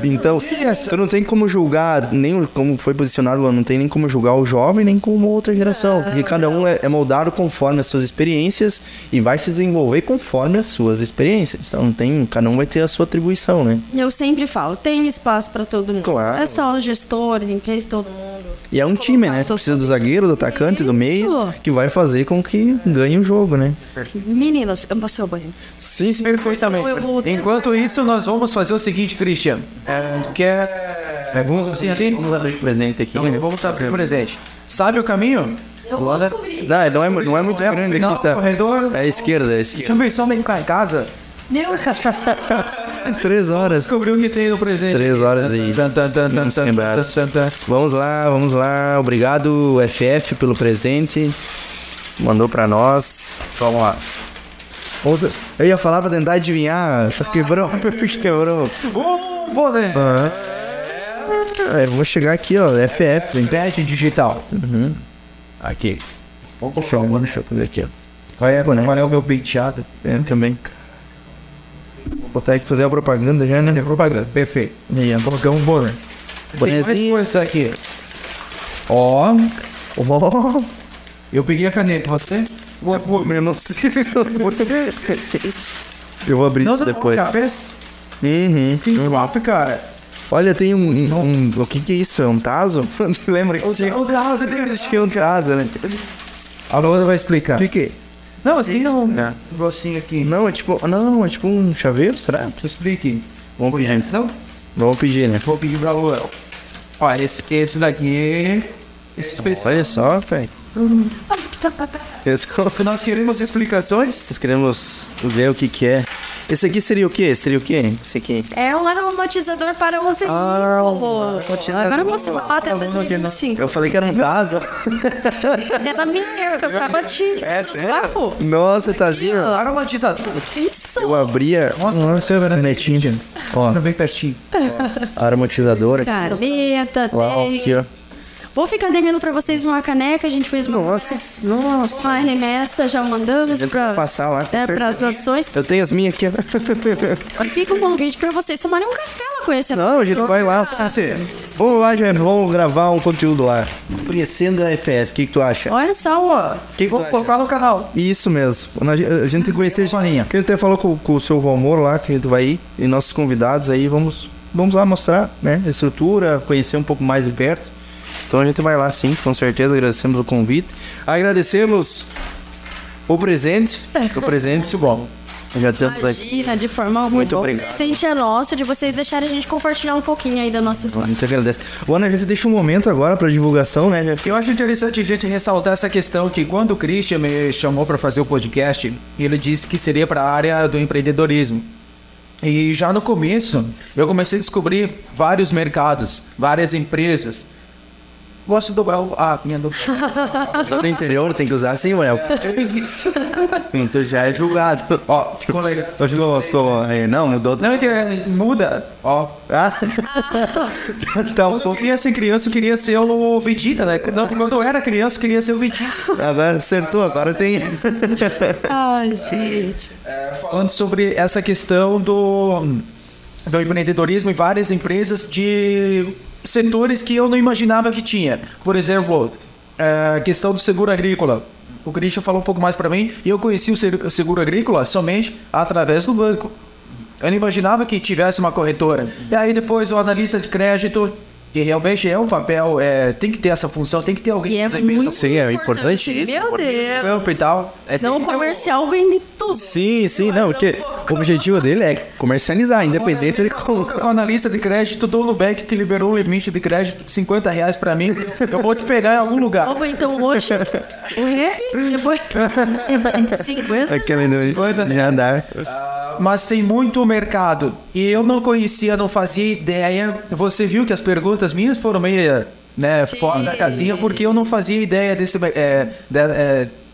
B: Então, tu não tem como julgar, nem como foi posicionado lá, não tem nem como julgar o jovem, nem como outra geração. Porque cada um é moldado conforme as suas experiências e vai se desenvolver conforme as suas experiências. Então, cada um vai ter a sua atribuição, né?
C: Eu sempre falo, tem espaço para todo mundo.
B: Claro.
C: É só os gestores, empresas, todo mundo.
B: E é um time, né? Precisa do zagueiro, do atacante, do meio, que vai fazer com que ganhe o jogo, né?
C: Meninos, eu passei o banho.
A: Sim, perfeitamente. Enquanto isso, nós vamos fazer o seguinte, Christian. Vamos abrir o presente aqui. Vamos abrir o presente. Sabe o caminho?
B: Não é muito grande aqui, tá?
A: Corredor.
B: É a esquerda,
A: Deixa eu ver só bem cá em casa.
B: 3 horas.
A: Descobriu o que tem no presente.
B: 3 horas e... Vamos lá. Obrigado, FF, pelo presente. Mandou pra nós. Vamos lá. Eu ia falar pra tentar adivinhar. Só quebrou.
A: Bom, né?
B: Vou chegar aqui, ó. FF.
A: Impede digital. Aqui. Deixa eu fazer aqui, ó. Qual é o meu penteado?
B: Também. Vou botar aqui fazer a propaganda já, né?
A: Propaganda, perfeito.
B: E aí,
A: colocamos um boné.
B: Bonézinho.
A: Isso aqui. Ó. Eu peguei a caneta, você?
B: Eu não sei. Eu vou abrir isso depois.
A: Cabeça? Cara.
B: Olha, tem o que é isso? É um taso? Lembra que tinha? Acho que é um taso, né?
A: A Luana vai explicar.
B: O que é?
A: Não, assim não. Um grossinho aqui.
B: Não, é tipo um chaveiro, será?
A: Explique.
B: Vamos pedir.
A: Não?
B: Vamos pedir, né?
A: Vou pedir pra Luana. Ó, esse daqui. Esse especial.
B: Olha só, velho.
A: Nós queremos explicações.
B: Nós queremos ver o que é. Esse aqui seria o quê? Esse aqui.
C: É um aromatizador para o veículo. Agora você vai até 2025.
B: Eu falei que era um taso.
C: É da minha época, eu já bati.
B: É sério? Nossa, tazinho.
A: Aromatizador.
C: Isso.
B: Eu abria.
A: Nossa,
B: canetinha. Ó,
A: bem pertinho.
B: aromatizador.
C: Caneta, tem.
B: Aqui, ó.
C: Vou ficar devendo pra vocês uma caneca, a gente fez uma remessa, já mandamos pra
B: passar lá.
C: as ações.
B: Eu tenho as minhas aqui.
C: Fica um convite pra vocês tomarem um café lá com esse.
B: Não, a gente vai lá. Vamos lá, gente, vamos gravar um conteúdo lá. Conhecendo a FF, o que tu acha?
C: Olha só, ó.
A: Vou colocar no canal.
B: Isso mesmo. A gente tem que conhecer. A gente até falou com o seu Valmor lá, que a gente vai ir, e nossos convidados aí, vamos lá mostrar, né? A estrutura, conhecer um pouco mais de perto. Então a gente vai lá sim, com certeza. Agradecemos o convite. Agradecemos o presente. O presente, bom. Já temos
C: Imagina, de forma alguma.
B: Muito obrigado.
C: O presente é nosso, de vocês deixarem a gente compartilhar um pouquinho aí da nossa história.
B: Muito agradece. Ana, a gente deixa um momento agora para divulgação, né, Jeff?
A: Eu acho interessante a gente ressaltar essa questão que quando o Christian me chamou para fazer o podcast, ele disse que seria para a área do empreendedorismo. E já no começo, eu comecei a descobrir vários mercados, várias empresas. Gosto do minha do
B: No interior tem que usar assim, Manuel. Sim, tu já é julgado.
A: Ó, ficou legal.
B: Não, mudou.
A: Não, é que muda. Ó.
B: Tá um
A: Quando eu
B: pouco.
A: queria ser criança, eu queria ser o Vegeta, né? Quando eu era criança, eu queria ser o Vegeta.
B: Agora acertou, agora tem.
C: Ai, gente.
A: Falando sobre essa questão do empreendedorismo e várias empresas de setores que eu não imaginava que tinha. Por exemplo, a questão do seguro agrícola. O Christian falou um pouco mais para mim e eu conheci o seguro agrícola somente através do banco. Eu não imaginava que tivesse uma corretora. E aí depois o analista de crédito, que realmente é um papel, tem que ter essa função, tem que ter alguém
C: E é
A: que desempenha
C: muito
A: essa função.
B: é importante isso.
C: Meu Deus.
A: Campo e tal.
C: Não, o comercial vende tudo.
B: Sim, não, porque o objetivo dele é comercializar, independente de como.
A: Com o analista de crédito do Nubank que liberou um limite de crédito de R$50 pra mim, eu vou te pegar em algum lugar.
C: Opa, então hoje o rap, depois 50.
B: Aquele já dá.
A: Mas tem muito mercado. E eu não conhecia, não fazia ideia. Você viu que as perguntas minhas foram meio, né, fora da casinha, porque eu não fazia ideia desse,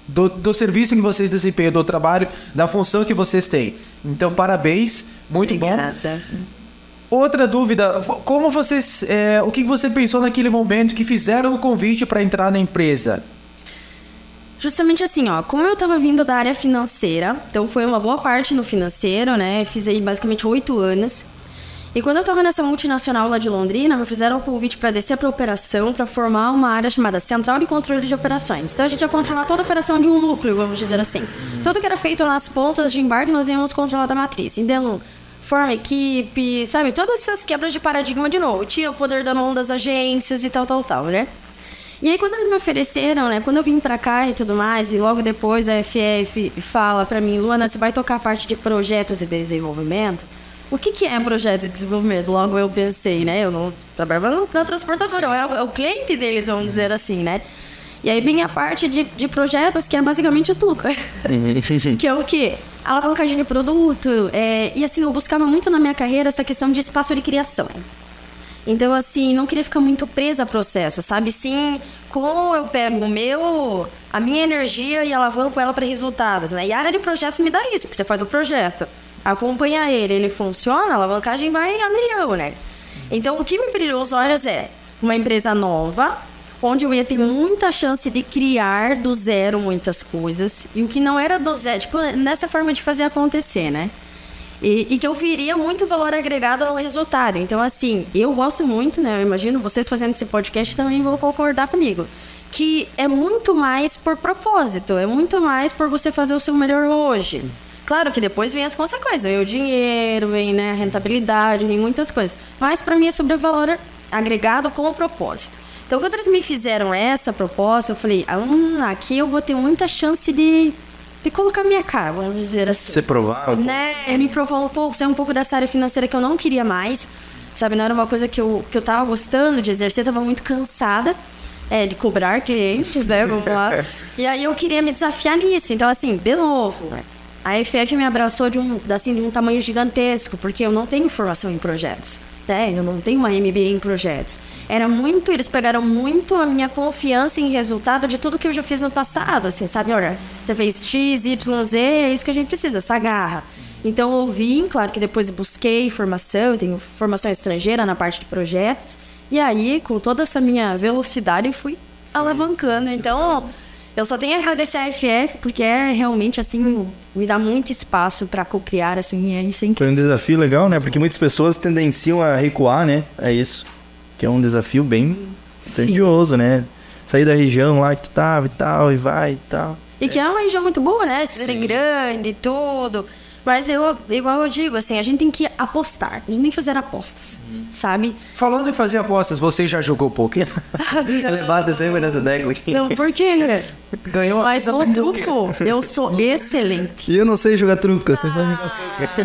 A: do serviço que vocês desempenham, do trabalho, da função que vocês têm. Então, parabéns. Muito
C: Obrigada.
A: bom. Outra dúvida, como vocês, o que você pensou naquele momento que fizeram o convite para entrar na empresa?
C: Justamente assim, ó, como eu tava vindo da área financeira, então foi uma boa parte no financeiro, né? Fiz aí basicamente 8 anos. E quando eu tava nessa multinacional lá de Londrina, me fizeram um convite para descer para operação, para formar uma área chamada Central de Controle de Operações. Então a gente ia controlar toda a operação de um núcleo, vamos dizer assim. Tudo que era feito nas pontas de embarque, nós íamos controlar da matriz. Então, forma equipe, sabe? Todas essas quebras de paradigma de novo. Tira o poder da mão das agências e tal, né? E aí, quando eles me ofereceram, né, quando eu vim pra cá e tudo mais, e logo depois a FF fala pra mim, Luana, você vai tocar a parte de projetos e desenvolvimento? O que é projetos e desenvolvimento? Logo eu pensei, né, eu não trabalhava na transportadora, eu era o cliente deles, vamos dizer assim, né? E aí vem a parte de projetos, que é basicamente tudo, né? Que é o quê? Alavancagem de produto, e assim, eu buscava muito na minha carreira essa questão de espaço de criação. Então, assim, não queria ficar muito presa a processo, sabe? Sim, como eu pego a minha energia e alavanco ela para resultados, né? E a área de projetos me dá isso, porque você faz o projeto, acompanha ele funciona, a alavancagem vai a milhão, né? Então, o que me brilhou os olhos é uma empresa nova, onde eu ia ter muita chance de criar do zero muitas coisas, e o que não era do zero, tipo, nessa forma de fazer acontecer, né? E que eu viria muito valor agregado no resultado. Então, assim, eu gosto muito, né? Eu imagino vocês fazendo esse podcast também vão concordar comigo. Que é muito mais por propósito, é muito mais por você fazer o seu melhor hoje. Claro que depois vem as consequências, vem o dinheiro, vem, né, a rentabilidade, vem muitas coisas. Mas para mim é sobre o valor agregado com o propósito. Então, quando eles me fizeram essa proposta, eu falei, aqui eu vou ter muita chance de colocar minha cara, vamos dizer assim.
B: Ser provável.
C: Né? Me provar um pouco, ser um pouco dessa área financeira que eu não queria mais, sabe? Não era uma coisa que eu tava gostando de exercer, tava muito cansada de cobrar clientes, né? Vamos lá. E aí eu queria me desafiar nisso. Então, assim, de novo, a FF me abraçou de um tamanho gigantesco, porque eu não tenho formação em projetos, né? Eu não tenho uma MBA em projetos. Eles pegaram muito a minha confiança em resultado de tudo que eu já fiz no passado, assim, sabe? Olha, você fez X, Y, Z, é isso que a gente precisa, essa garra. Então, eu vim, claro que depois busquei formação, eu tenho formação estrangeira na parte de projetos, e aí, com toda essa minha velocidade, fui alavancando. Então, eu só tenho a agradecer a FF, porque realmente, assim, me dá muito espaço para co-criar, assim, isso é incrível.
B: Foi um desafio legal, né? Porque muitas pessoas tendenciam a recuar, né? É isso. Que é um desafio bem grandioso, né? Sair da região lá que tu tava e tal, e vai e tal.
C: E que é uma região muito boa, né? Ser grande e tudo. Mas igual eu digo, assim, a gente tem que apostar, a gente tem que fazer apostas, sabe?
A: Falando em fazer apostas, você já jogou poker?
B: Levada sempre nessa década aqui.
C: Não, por quê?
A: Ganhou a
C: Mas no truco, eu sou excelente.
B: E eu não sei jogar truco, eu sei jogar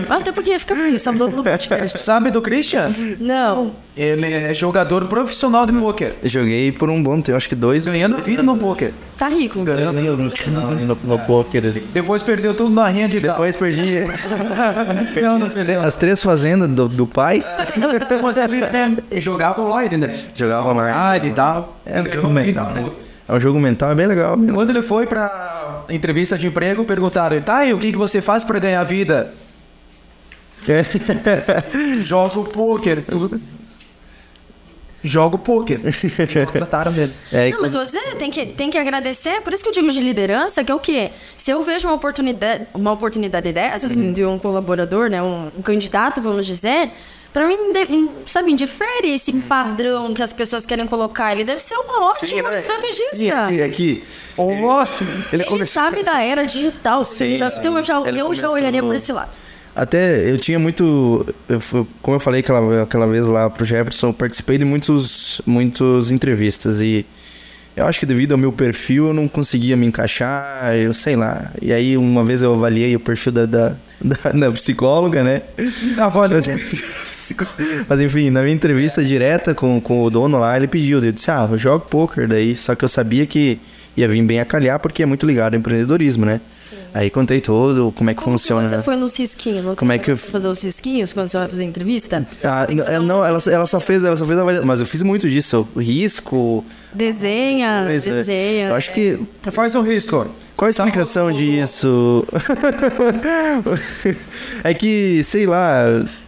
C: Até porque fica frio, sabe? No podcast.
A: Sabe do Christian?
C: Não.
A: Ele é jogador profissional de poker.
B: Joguei por um bom tempo, acho que 2
A: Ganhando vida no poker.
C: Tá rico.
B: no poker ali.
A: Depois perdeu tudo na rinha de
B: Depois perdi
A: Não perdeu.
B: as 3 fazendas do pai.
A: Mas ele jogava online, né?
B: Jogava online.
A: Ah, ele tal.
B: É um jogo mental, né? É um jogo mental, é bem legal.
A: Quando ele foi pra entrevista de emprego, perguntaram, tá, e o que você faz pra ganhar vida? Jogo poker. Jogo poker. Contrataram ele.
C: Não, mas você tem que agradecer, por isso que eu digo de liderança, que é o quê? Se eu vejo uma oportunidade dessa, assim, de um colaborador, né, um candidato, vamos dizer, pra mim, sabe, indifere esse padrão que as pessoas querem colocar. Ele deve ser uma ótima estrategista.
B: Aqui.
A: Ótimo.
C: Ele sabe da era digital.
B: Sim,
C: Então eu já olharia por esse lado.
B: Até eu tinha muito... como eu falei aquela vez lá pro Jefferson, eu participei de muitas entrevistas e eu acho que devido ao meu perfil eu não conseguia me encaixar, eu sei lá. E aí uma vez eu avaliei o perfil da psicóloga, né? Mas enfim, na minha entrevista direta com o dono lá, ele pediu, eu disse, eu jogo poker daí, só que eu sabia que ia vir bem a calhar porque é muito ligado ao empreendedorismo, né? Sim. Aí contei todo como é que funciona.
C: Você foi nos risquinhos?
B: Como é que
C: fazer os risquinhos quando você vai fazer entrevista?
B: Não, ela só fez a avaliação, mas eu fiz muito disso, o risco.
C: Desenha.
B: Eu acho que
A: faz um risco.
B: Qual a explicação disso? É que, sei lá,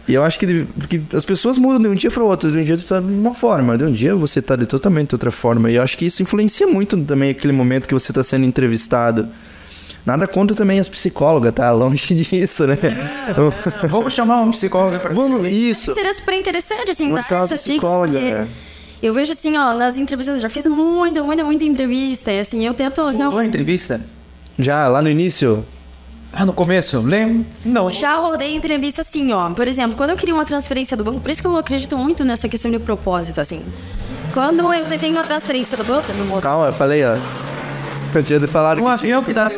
B: eu acho que as pessoas mudam de um dia para o outro. De um dia você tá de uma forma, de um dia você tá de totalmente outra forma. E eu acho que isso influencia muito também aquele momento que você está sendo entrevistado. Nada contra também as psicólogas, tá? Longe disso, né?
A: Vamos chamar um psicólogo pra...
B: Isso.
C: Seria super interessante, assim, dar essas
B: psicóloga,
C: dicas. Eu vejo assim, nas entrevistas, eu já fiz muita entrevista. E assim, eu tento...
A: Uma entrevista?
B: Já, lá no início?
A: No começo, lembro? Não.
C: Já rodei entrevista assim, Por exemplo, quando eu queria uma transferência do banco, por isso que eu acredito muito nessa questão de propósito, assim. Quando eu tentei uma transferência do banco...
B: Calma, eu falei, Eu tinha falado
A: um avião que dá...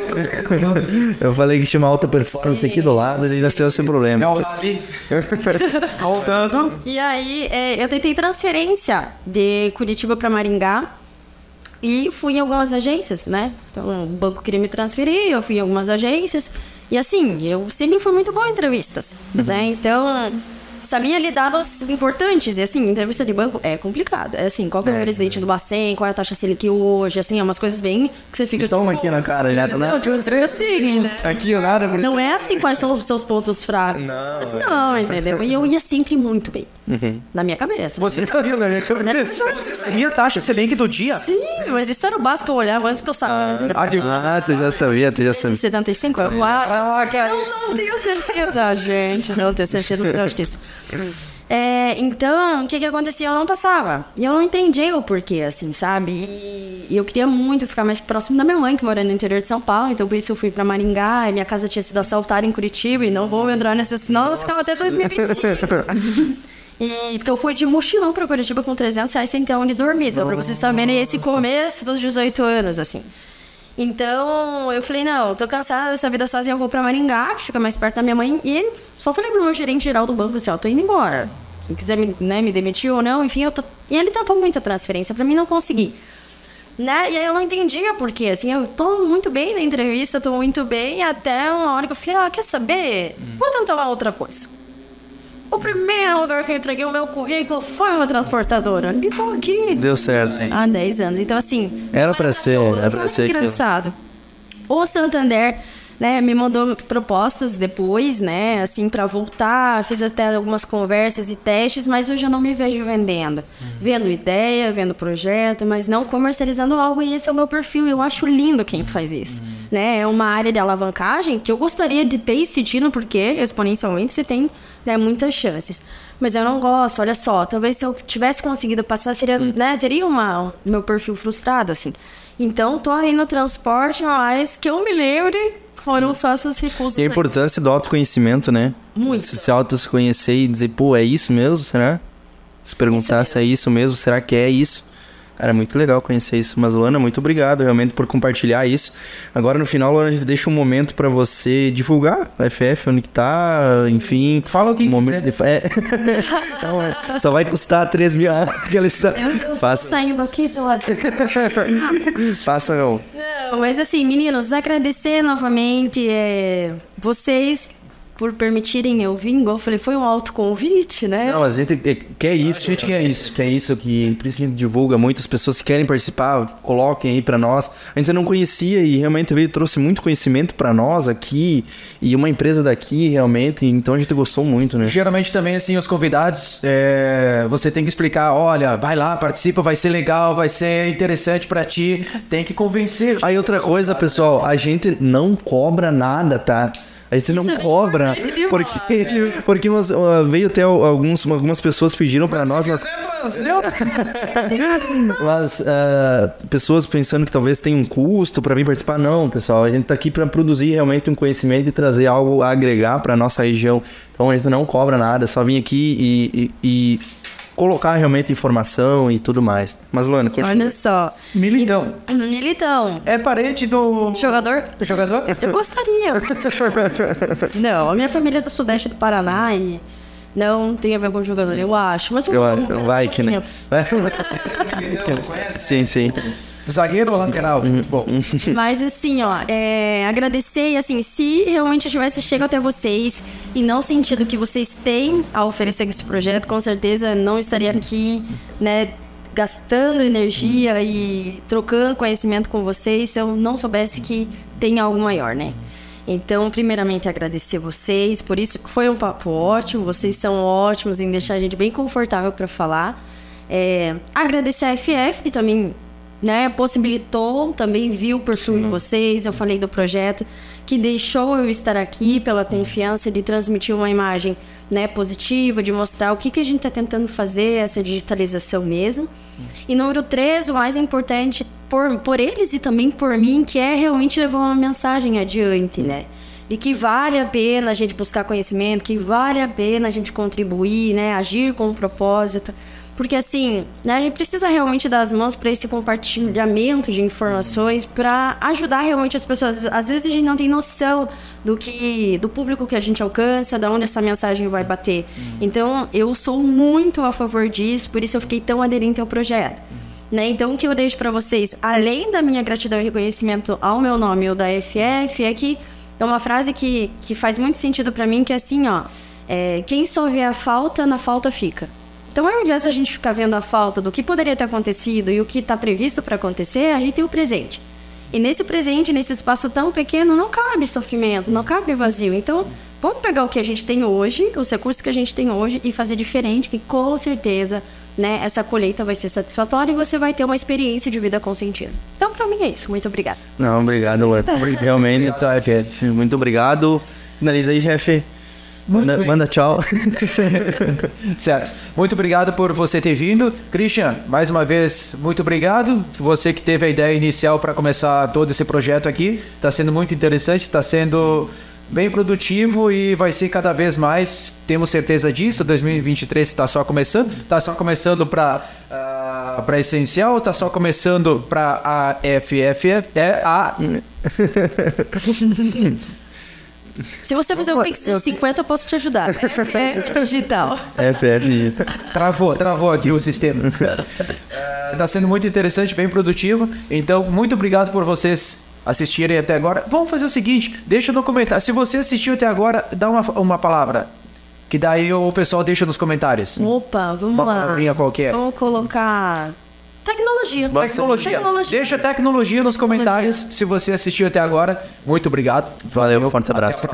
B: Eu falei que tinha uma alta performance aqui do lado e nasceu sem problema.
A: Voltando.
C: E aí, eu tentei transferência de Curitiba para Maringá e fui em algumas agências, né? Então, o banco queria me transferir, eu fui em algumas agências. E assim, eu sempre fui muito boa em entrevistas, né? Então... sabia lidar dos importantes. E assim, entrevista de banco é complicado. É assim, qual que é o presidente do Bacen, qual é a taxa Selic hoje, assim, é umas coisas bem que você fica...
B: Toma aqui na cara, né?
C: Assim, né?
B: Aqui, nada...
C: Não é assim quais são os seus pontos fracos. Não, entendeu? E eu ia sempre muito bem. Na minha cabeça.
A: Você sabia na minha cabeça? E a taxa Selic do dia?
C: Sim, mas isso era o básico que eu olhava antes que eu sabia.
B: Tu já sabia.
C: 75? Eu acho.
A: Que é isso?
C: Não tenho certeza, gente. Não tenho certeza, mas eu acho que isso... então, o que acontecia? Eu não passava. E eu não entendia o porquê, assim, sabe? E eu queria muito ficar mais próximo da minha mãe, que mora no interior de São Paulo. Então, por isso eu fui pra Maringá. E minha casa tinha sido assaltada em Curitiba. E não vou entrar nessa... Senão nós ficamos até 2025. Porque eu fui de mochilão pra Curitiba com R$300 sem ter onde dormir. Só pra vocês saberem esse começo dos 18 anos, assim. Então, eu falei, não, tô cansada dessa vida sozinha, eu vou pra Maringá, que fica mais perto da minha mãe. E só falei pro meu gerente geral do banco, assim, tô indo embora. Se quiser me demitir ou não, enfim, E ele tentou muita transferência, pra mim não conseguir. Né? E aí eu não entendia por quê, assim, eu tô muito bem na entrevista, tô muito bem, até uma hora que eu falei, quer saber? Vou tentar uma outra coisa. O primeiro lugar que eu entreguei o meu currículo foi uma transportadora. E tô aqui.
B: Deu certo.
C: Há 10 anos. Então, assim...
B: Era pra ser
C: engraçado. O Santander, né, me mandou propostas depois, né, assim, pra voltar. Fiz até algumas conversas e testes, mas eu já não me vejo vendendo. Vendo ideia, vendo projeto, mas não comercializando algo. E esse é o meu perfil. Eu acho lindo quem faz isso. Né? É uma área de alavancagem que eu gostaria de ter sentido, porque exponencialmente você tem, né, muitas chances. Mas eu não gosto, olha só, talvez se eu tivesse conseguido passar, seria, né, teria meu perfil frustrado, assim. Então, tô aí no transporte, mas que eu me lembre, foram só esses recursos.
B: E a importância do autoconhecimento, né?
C: Muito.
B: Se auto-conhecer e dizer, pô, é isso mesmo, será? Se perguntar se é isso mesmo, será que é isso? Cara, é muito legal conhecer isso. Mas, Luana, muito obrigado realmente por compartilhar isso. Agora, no final, Luana, a gente deixa um momento pra você divulgar a FF, onde que tá, enfim.
A: Fala o que
B: momento
A: quiser.
B: Então, só vai custar 3 mil. Aquela história.
C: Meu Deus,
B: Faça.
C: tô saindo aqui de lá.
B: Faça, não.
C: Não, mas assim, meninos, agradecer novamente vocês por permitirem eu vir. Igual eu falei, foi um autoconvite, né?
B: Não, a gente quer isso, a gente quer isso. Quer isso, que por isso que a gente divulga. Muitas pessoas que querem participar, coloquem aí pra nós. A gente não conhecia e realmente veio, trouxe muito conhecimento pra nós aqui. E uma empresa daqui, realmente. Então a gente gostou muito, né?
A: Geralmente também, assim, os convidados, você tem que explicar, olha, vai lá, participa, vai ser legal, vai ser interessante pra ti. Tem que convencer.
B: Aí outra coisa, pessoal, a gente não cobra nada, tá? A gente não cobra, porque veio até algumas pessoas pediram pra nós, mas pessoas pensando que talvez tenha um custo pra vir participar. Não, pessoal, a gente tá aqui pra produzir realmente um conhecimento e trazer algo a agregar pra nossa região. Então a gente não cobra nada, só vim aqui e colocar realmente informação e tudo mais. Mas, Luana, continua.
C: Olha só.
A: Militão.
C: Militão.
A: É parente do...
C: Jogador?
A: Jogador?
C: Eu gostaria. Não, a minha família é do Sudeste do Paraná e não tem a ver com o jogador, eu acho. Mas
B: Vai que, né? Sim, sim.
A: Zagueiro ou lateral? Bom.
C: Mas assim, ó, agradecer e assim, se realmente eu tivesse chegado até vocês e não sentido que vocês têm a oferecer esse projeto, com certeza não estaria aqui, né, gastando energia e trocando conhecimento com vocês se eu não soubesse que tem algo maior, né? Então, primeiramente, agradecer vocês, por isso foi um papo ótimo, vocês são ótimos em deixar a gente bem confortável para falar. Agradecer a FF, que também, né, possibilitou, também viu o perfil de vocês, eu falei do projeto, que deixou eu estar aqui pela confiança de transmitir uma imagem, né, positiva, de mostrar o que a gente está tentando fazer, essa digitalização mesmo. E número 3, o mais importante por eles e também por mim, que é realmente levar uma mensagem adiante, né? De que vale a pena a gente buscar conhecimento, que vale a pena a gente contribuir, né, agir com um propósito. Porque assim, né, a gente precisa realmente dar as mãos para esse compartilhamento de informações para ajudar realmente as pessoas. Às vezes a gente não tem noção do público que a gente alcança, de onde essa mensagem vai bater. Então, eu sou muito a favor disso, por isso eu fiquei tão aderente ao projeto. Né? Então, o que eu deixo para vocês, além da minha gratidão e reconhecimento ao meu nome e ao da FF, é que é uma frase que faz muito sentido para mim, que é assim, ó, quem só vê a falta, na falta fica. Então, ao invés da gente ficar vendo a falta do que poderia ter acontecido e o que está previsto para acontecer, a gente tem o presente. E nesse presente, nesse espaço tão pequeno, não cabe sofrimento, não cabe vazio. Então, vamos pegar o que a gente tem hoje, os recursos que a gente tem hoje e fazer diferente, que com certeza, né, essa colheita vai ser satisfatória e você vai ter uma experiência de vida com sentido. Então, para mim é isso. Muito obrigada.
B: Não, obrigado, Luana. Realmente, muito obrigado. Finaliza aí, chefe. Manda tchau.
A: Certo. Muito obrigado por você ter vindo. Christian, mais uma vez, muito obrigado. Você que teve a ideia inicial para começar todo esse projeto aqui. Está sendo muito interessante, está sendo bem produtivo e vai ser cada vez mais. Temos certeza disso. 2023 está só começando. Está só começando para Essencial, está só começando para a FFF.
C: Se você fizer um Pix de 50, eu posso te ajudar. FF Digital.
B: FF Digital.
A: Travou aqui o sistema. Tá sendo muito interessante, bem produtivo. Então, muito obrigado por vocês assistirem até agora. Vamos fazer o seguinte, deixa no comentário. Se você assistiu até agora, dá uma palavra. Que daí o pessoal deixa nos comentários.
C: Opa, vamos
A: uma
C: lá.
A: Palavrinha qualquer.
C: Vamos colocar... Tecnologia.
A: Deixa tecnologia nos comentários. Se você assistiu até agora, muito obrigado.
B: Valeu, forte abraço.